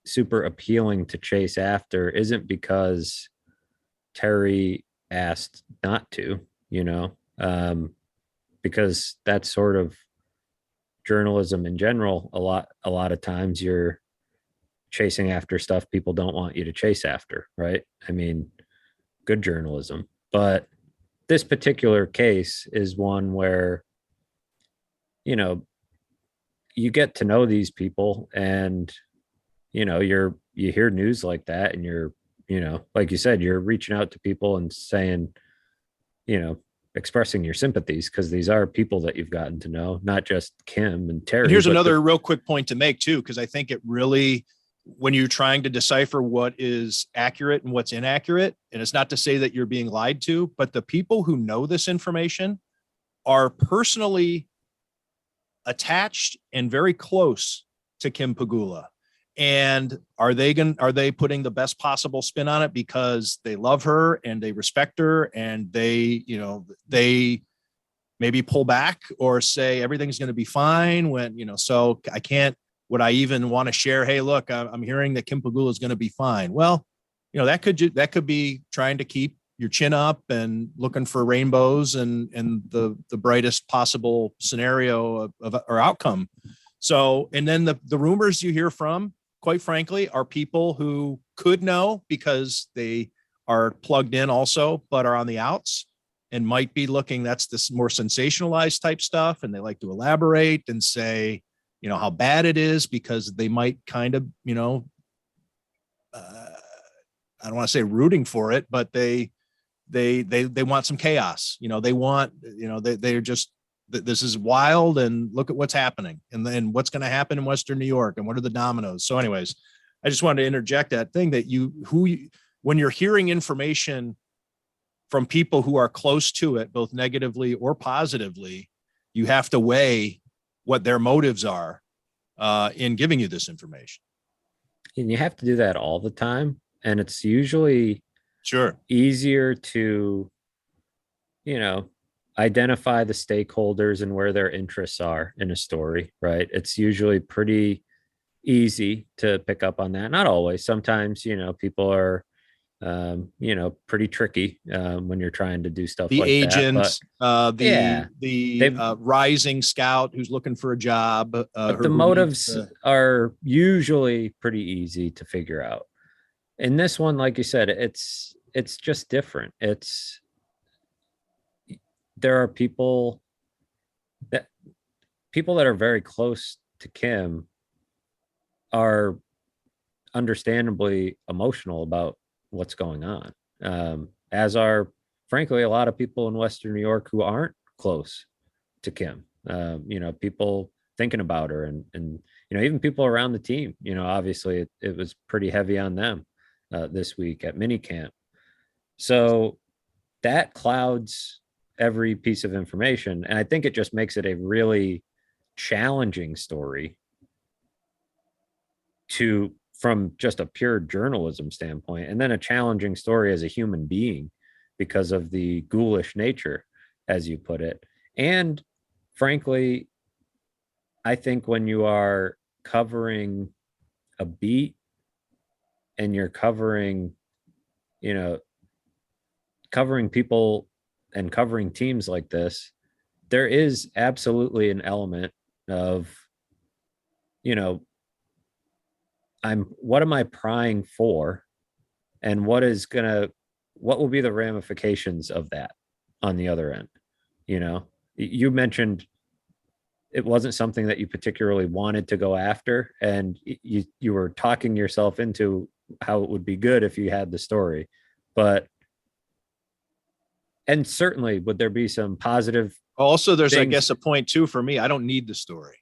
super appealing to chase after isn't because Terry asked not to, because that's sort of journalism in general. A lot of times you're chasing after stuff people don't want you to chase after, right? I mean, good journalism. But this particular case is one where, you get to know these people, and you hear news like that, and you're, like you said, you're reaching out to people and saying, expressing your sympathies, because these are people that you've gotten to know, not just Kim and Terry. And here's another real quick point to make too, because I think it really, when you're trying to decipher what is accurate and what's inaccurate, and it's not to say that you're being lied to, but the people who know this information are personally attached and very close to Kim Pegula. And are they putting the best possible spin on it because they love her and they respect her, and they maybe pull back or say everything's going to be fine when, so would I even want to share, hey, look, I'm hearing that Kim Pegula is going to be fine. Well, that could be trying to keep your chin up and looking for rainbows and the brightest possible scenario or outcome. So, and then the rumors you hear from, quite frankly, are people who could know because they are plugged in also, but are on the outs and might be looking, that's this more sensationalized type stuff. And they like to elaborate and say, how bad it is, because they might kind of, I don't want to say rooting for it, but they want some chaos. They want, they're just, this is wild, and look at what's happening, and then what's going to happen in Western New York, and what are the dominoes. So anyways, I just wanted to interject that thing that when you're hearing information from people who are close to it, both negatively or positively, you have to weigh what their motives are in giving you this information. And you have to do that all the time. And it's usually easier to, identify the stakeholders and where their interests are in a story, right? It's usually pretty easy to pick up on that. Not always. Sometimes, people are, pretty tricky when you're trying to do stuff the like agent, that. The rising scout who's looking for a job. But the motives are usually pretty easy to figure out. In this one, like you said, it's just different. There are people that are very close to Kim are understandably emotional about what's going on, as are, frankly, a lot of people in Western New York who aren't close to Kim. People thinking about her, and even people around the team. Obviously it was pretty heavy on them this week at minicamp. So that clouds every piece of information. And I think it just makes it a really challenging story from just a pure journalism standpoint, and then a challenging story as a human being because of the ghoulish nature, as you put it. And frankly, I think when you are covering a beat and you're covering people and covering teams like this, there is absolutely an element of, what am I prying for? And what will be the ramifications of that on the other end? You mentioned it wasn't something that you particularly wanted to go after, and you were talking yourself into how it would be good if you had the story. But And certainly would there be some positive Also, there's, I things- guess, a point too for me. I don't need the story.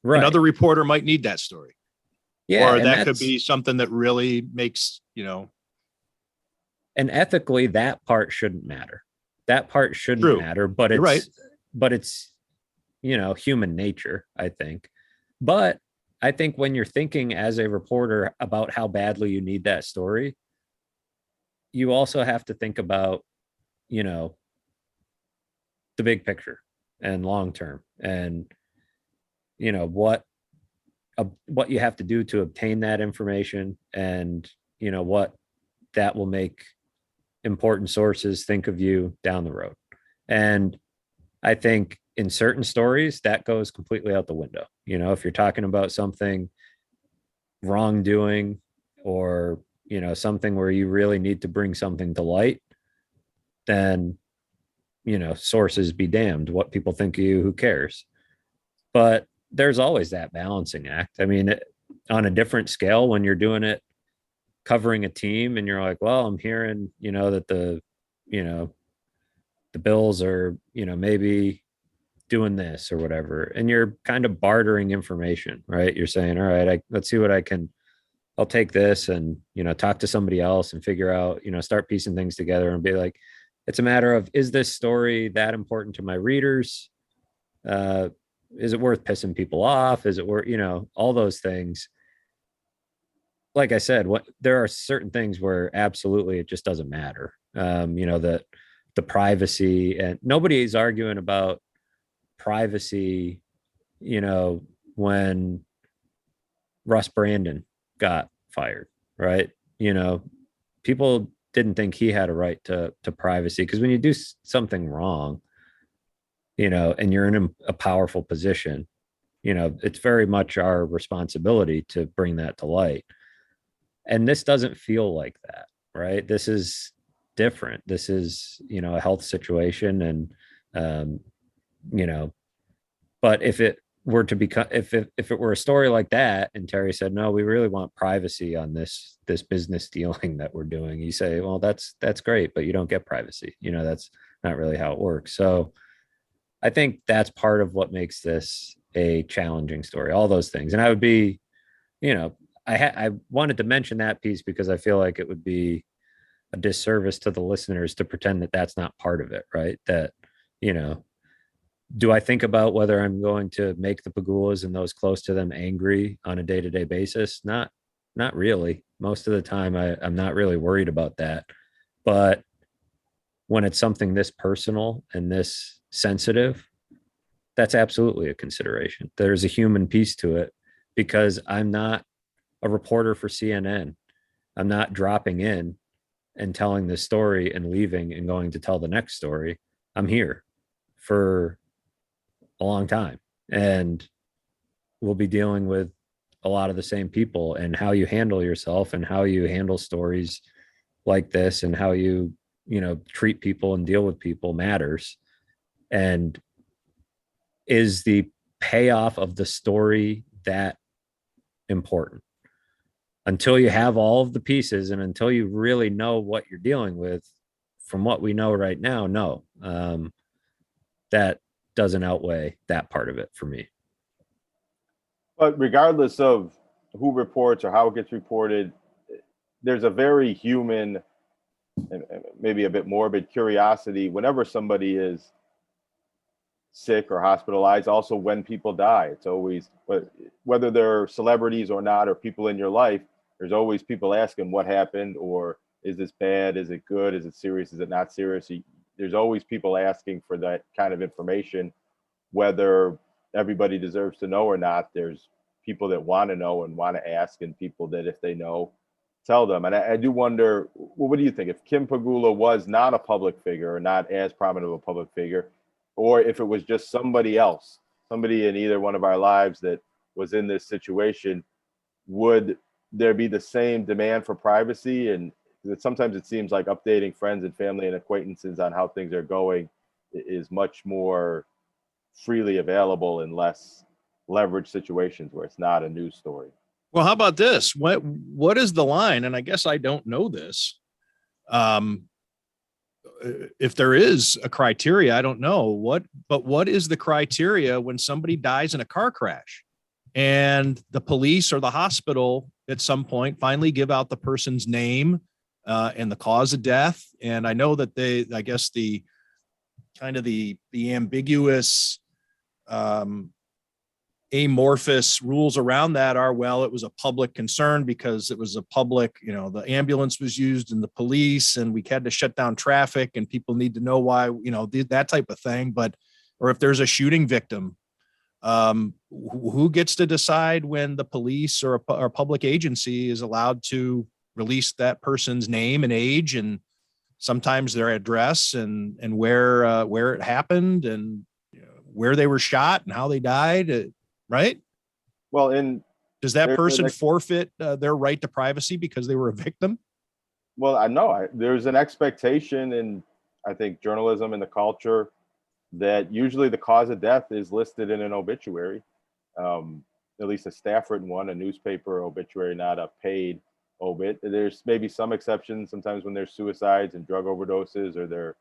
right? Another reporter might need that story. Yeah, Or and that could that's- be something that really makes, and ethically that part shouldn't matter. That part shouldn't True. matter, but You're right. it's human nature, I think. But I think when you're thinking as a reporter about how badly you need that story, you also have to think about, the big picture and long term, and what you have to do to obtain that information, and what that will make important sources think of you down the road. And I think in certain stories that goes completely out the window. If you're talking about something wrongdoing, or something where you really need to bring something to light, then sources be damned. What people think of you, who cares? But there's always that balancing act. I mean, on a different scale, when you're doing it covering a team and you're like, well, I'm hearing that the Bills are maybe doing this or whatever, and you're kind of bartering information, right? You're saying, all right, let's see what I'll take this and talk to somebody else and figure out, start piecing things together and be like, it's a matter of, is this story that important to my readers? Is it worth pissing people off? Is it worth, all those things? Like I said, there are certain things where absolutely it just doesn't matter. That the privacy, and nobody's arguing about privacy, when Russ Brandon got fired, right? People didn't think he had a right to privacy, because when you do something wrong, and you're in a powerful position, it's very much our responsibility to bring that to light. And this doesn't feel like that, right? This is different. This is, a health situation. And, but if it were to become, if it were a story like that, and Terry said, no, we really want privacy on this business dealing that we're doing, you say, well, that's great, but you don't get privacy. That's not really how it works. So I think that's part of what makes this a challenging story, all those things. And I would be, I wanted to mention that piece because I feel like it would be a disservice to the listeners to pretend that that's not part of it, right? That, do I think about whether I'm going to make the Pegulas and those close to them angry on a day-to-day basis? Not really. Most of the time, I'm not really worried about that. But when it's something this personal and this sensitive, that's absolutely a consideration. There's a human piece to it, because I'm not a reporter for CNN. I'm not dropping in and telling this story and leaving and going to tell the next story. I'm here for a long time, and we'll be dealing with a lot of the same people, and how you handle yourself and how you handle stories like this and how you treat people and deal with people matters. And is the payoff of the story that important? Until you have all of the pieces and until you really know what you're dealing with, from what we know right now, no, that doesn't outweigh that part of it for me. But regardless of who reports or how it gets reported, there's a very human and maybe a bit morbid curiosity whenever somebody is sick or hospitalized. Also, when people die, it's always, whether they're celebrities or not, or people in your life, there's always people asking what happened, or is this bad? Is it good? Is it serious? Is it not serious? There's always people asking for that kind of information, whether everybody deserves to know or not. There's people that want to know and want to ask, and people that if they know, tell them. And I do wonder, well, what do you think if Kim Pegula was not a public figure, or not as prominent of a public figure, or if it was just somebody else, somebody in either one of our lives that was in this situation, would there be the same demand for privacy? And sometimes it seems like updating friends and family and acquaintances on how things are going is much more freely available in less leveraged situations where it's not a news story. Well, how about this? What is the line? And I guess I don't know this. if there is a criteria, I don't know what is the criteria when somebody dies in a car crash and the police or the hospital at some point finally give out the person's name and the cause of death. And I know that I guess the kind of the ambiguous, amorphous rules around that are, well, it was a public concern because it was a public, the ambulance was used and the police, and we had to shut down traffic and people need to know why, that type of thing. But, or if there's a shooting victim, who gets to decide when the police or a public agency is allowed to release that person's name and age, and sometimes their address and where it happened, and where they were shot and how they died, right? Well, does that person forfeit their right to privacy because they were a victim? Well, I know there's an expectation in, I think, journalism and the culture that usually the cause of death is listed in an obituary, at least a staff written one, a newspaper obituary, not a paid obit. There's maybe some exceptions sometimes when there's suicides and drug overdoses, or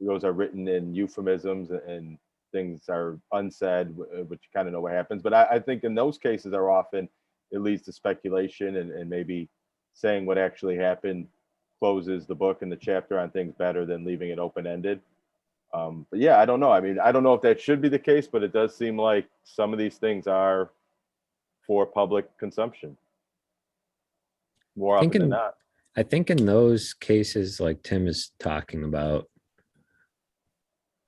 those are written in euphemisms and things are unsaid, which you kind of know what happens. But I think in those cases are often, it leads to speculation, and maybe saying what actually happened closes the book and the chapter on things better than leaving it open-ended. But yeah, I don't know. I mean, I don't know if that should be the case, but it does seem like some of these things are for public consumption more often than not. I think in those cases, like Tim is talking about,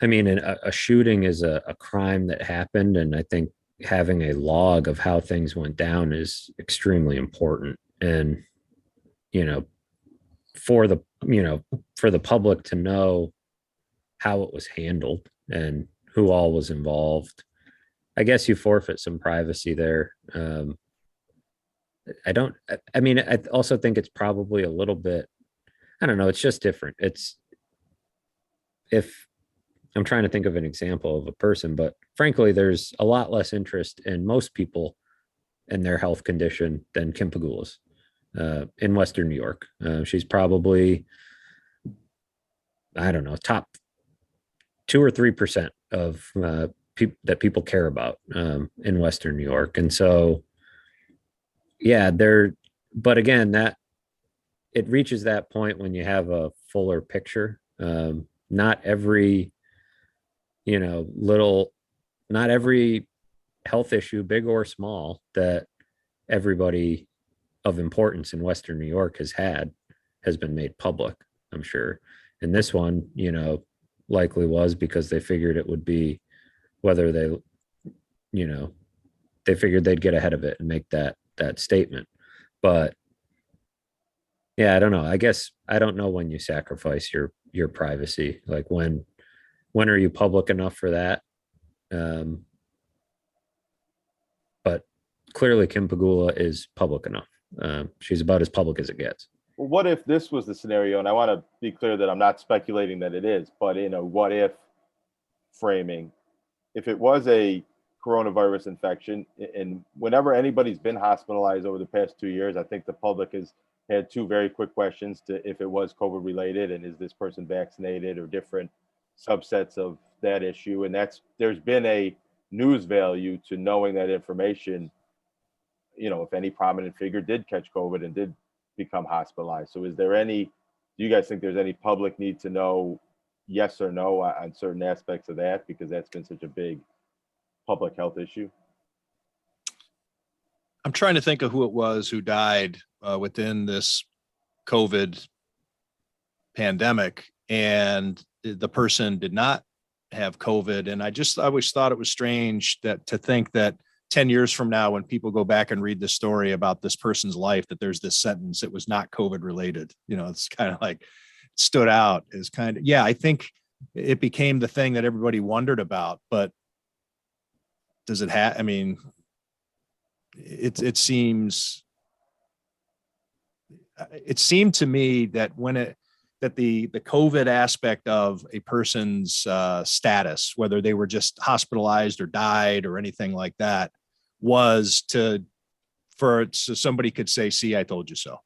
I mean, a shooting is a crime that happened. And I think having a log of how things went down is extremely important. And, for the public to know how it was handled and who all was involved, I guess you forfeit some privacy there. I also think it's probably a little bit, I don't know, it's just different. If I'm trying to think of an example of a person, but frankly, there's a lot less interest in most people and their health condition than Kim Pegula's in Western New York. She's probably, I don't know, top 2 or 3% of that people care about in Western New York. And so, yeah, but again, that it reaches that point when you have a fuller picture. Not every, not every health issue, big or small, that everybody of importance in Western New York has been made public, I'm sure. And this one, likely was because they figured it would be, whether they figured they'd get ahead of it and make that statement. But yeah, I don't know. I guess I don't know when you sacrifice your privacy. Like when are you public enough for that? But clearly Kim Pegula is public enough. She's about as public as it gets. Well, what if this was the scenario? And I want to be clear that I'm not speculating that it is, but in a what if framing, if it was a coronavirus infection, and whenever anybody's been hospitalized over the past 2 years, I think the public has had 2 very quick questions to if it was COVID related, and is this person vaccinated, or different subsets of that issue. And there's been a news value to knowing that information, if any prominent figure did catch COVID and did become hospitalized. So do you guys think there's any public need to know yes or no on certain aspects of that, because that's been such a big public health issue? I'm trying to think of who it was who died within this COVID pandemic, and the person did not have COVID. And I always thought it was strange to think that 10 years from now, when people go back and read the story about this person's life, that there's this sentence, it was not COVID related. It's kind of like stood out as kind of, I think it became the thing that everybody wondered about. But does it have, it seemed to me that that the COVID aspect of a person's status, whether they were just hospitalized or died or anything like that, was so somebody could say, see, I told you so.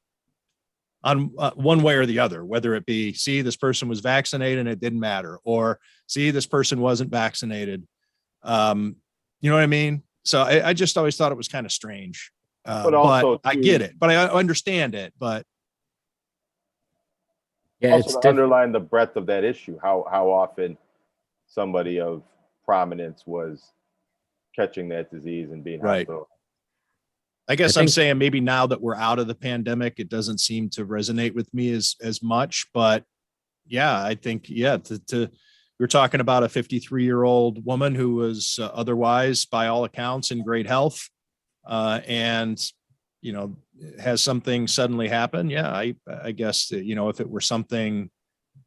on one way or the other, whether it be, see, this person was vaccinated and it didn't matter, or see, this person wasn't vaccinated. You know what I mean? So I just always thought it was kind of strange. But also, I get it, but I understand it. But Yeah, also it's to different. underline the breadth of that issue, how often somebody of prominence was catching that disease and being right. hospitalized. I guess I I'm think- saying maybe now that we're out of the pandemic, it doesn't seem to resonate with me as much. But yeah, I think, yeah, we're talking about a 53-year-old woman who was otherwise, by all accounts, in great health, and you know, has something suddenly happen. Yeah, I guess you know, if it were something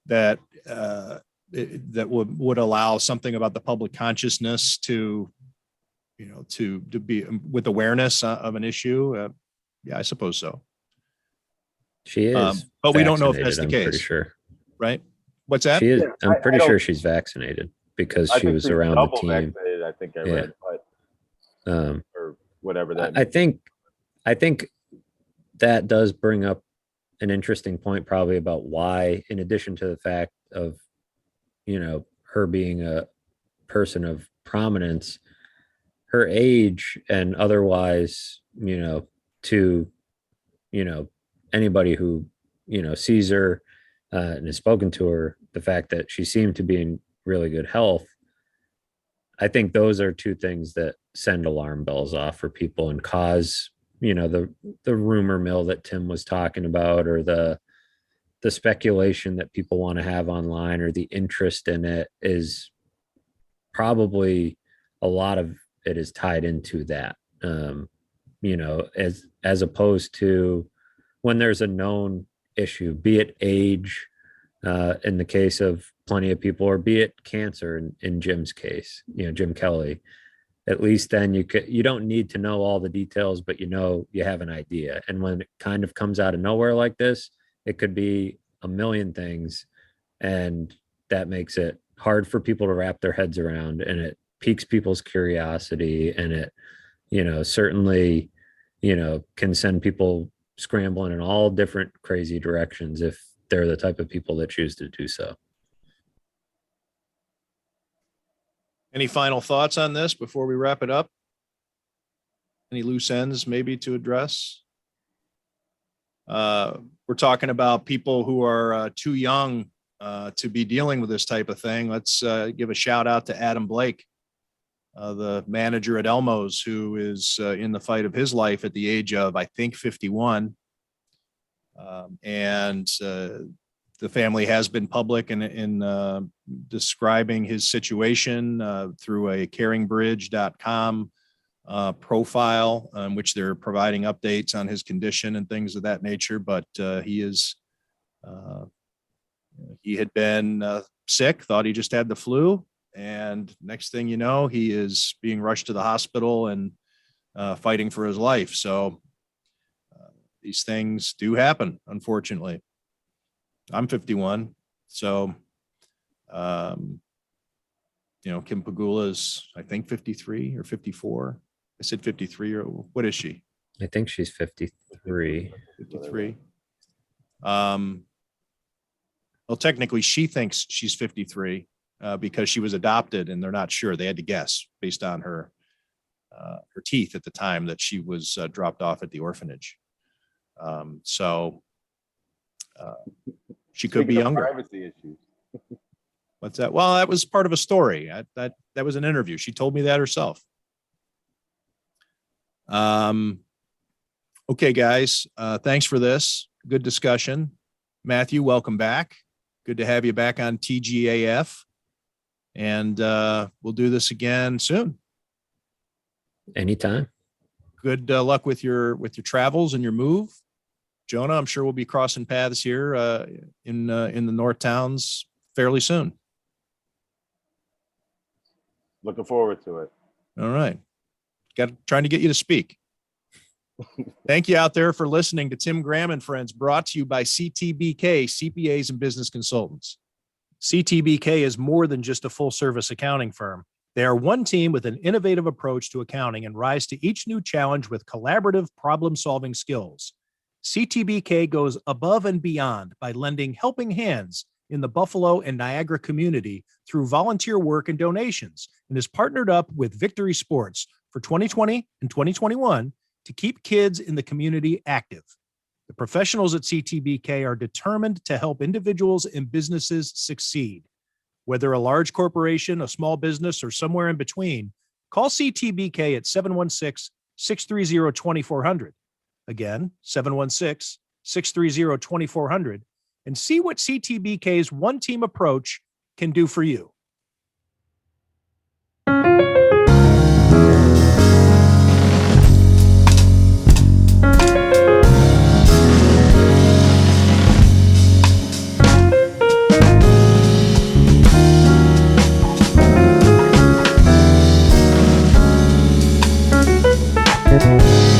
that that would allow something about the public consciousness to, you know, to be with awareness of an issue. Yeah, I suppose so. She is, but we don't know if that's vaccinated, the I'm pretty case, sure. right? What's that? She is. Yeah, I'm I pretty don't- sure she's vaccinated because I she think was she's around the double team. vaccinated, I think I Yeah. read, but or whatever that I means. I think that does bring up an interesting point, probably about why, in addition to the fact of, you know, her being a person of prominence, her age and otherwise, you know, to, you know, anybody who, you know, sees her and has spoken to her, the fact that she seemed to be in really good health. I think those are two things that send alarm bells off for people and cause, you know, the rumor mill that Tim was talking about, or the speculation that people want to have online, or the interest in it, is probably a lot of it is tied into that. You know, as opposed to when there's a known issue, be it age, in the case of plenty of people, or be it cancer in Jim's case, you know, Jim Kelly. At least then you don't need to know all the details, but you know, you have an idea. And when it kind of comes out of nowhere like this, it could be a million things, and that makes it hard for people to wrap their heads around, and it piques people's curiosity, and it, you know, certainly, you know, can send people scrambling in all different crazy directions if they're the type of people that choose to do so. Any final thoughts on this before we wrap it up? Any loose ends maybe to address? We're talking about people who are too young to be dealing with this type of thing. Let's give a shout out to Adam Blake, the manager at Elmo's, who is in the fight of his life at the age of, I think, 51. And the family has been public in describing his situation through a caringbridge.com profile, in which they're providing updates on his condition and things of that nature. But he had been sick, thought he just had the flu. And next thing you know, he is being rushed to the hospital and fighting for his life. So these things do happen, unfortunately. I'm 51. So, you know, Kim Pegula is, I think, 53 or 54. I said 53, or what is she? I think she's 53. 53. Well, technically, she thinks she's 53 because she was adopted, and they're not sure. They had to guess based on her teeth at the time that she was dropped off at the orphanage. So she could be younger. Privacy issues. What's that? Well, that was part of a story. That was an interview. She told me that herself. Okay, guys. Thanks for this. Good discussion. Matthew, welcome back. Good to have you back on TGAF. And we'll do this again soon. Anytime. Good luck with your travels and your move. Jonah, I'm sure we'll be crossing paths here in the North Towns fairly soon. Looking forward to it. All right. Trying to get you to speak. Thank you out there for listening to Tim Graham and Friends, brought to you by CTBK, CPAs and Business Consultants. CTBK is more than just a full-service accounting firm. They are one team with an innovative approach to accounting and rise to each new challenge with collaborative problem-solving skills. CTBK goes above and beyond by lending helping hands in the Buffalo and Niagara community through volunteer work and donations, and is partnered up with Victory Sports for 2020 and 2021 to keep kids in the community active. The professionals at CTBK are determined to help individuals and businesses succeed. Whether a large corporation, a small business, or somewhere in between, call CTBK at 716-630-2400. Again, 716-630-2400, and see what CTBK's one team approach can do for you.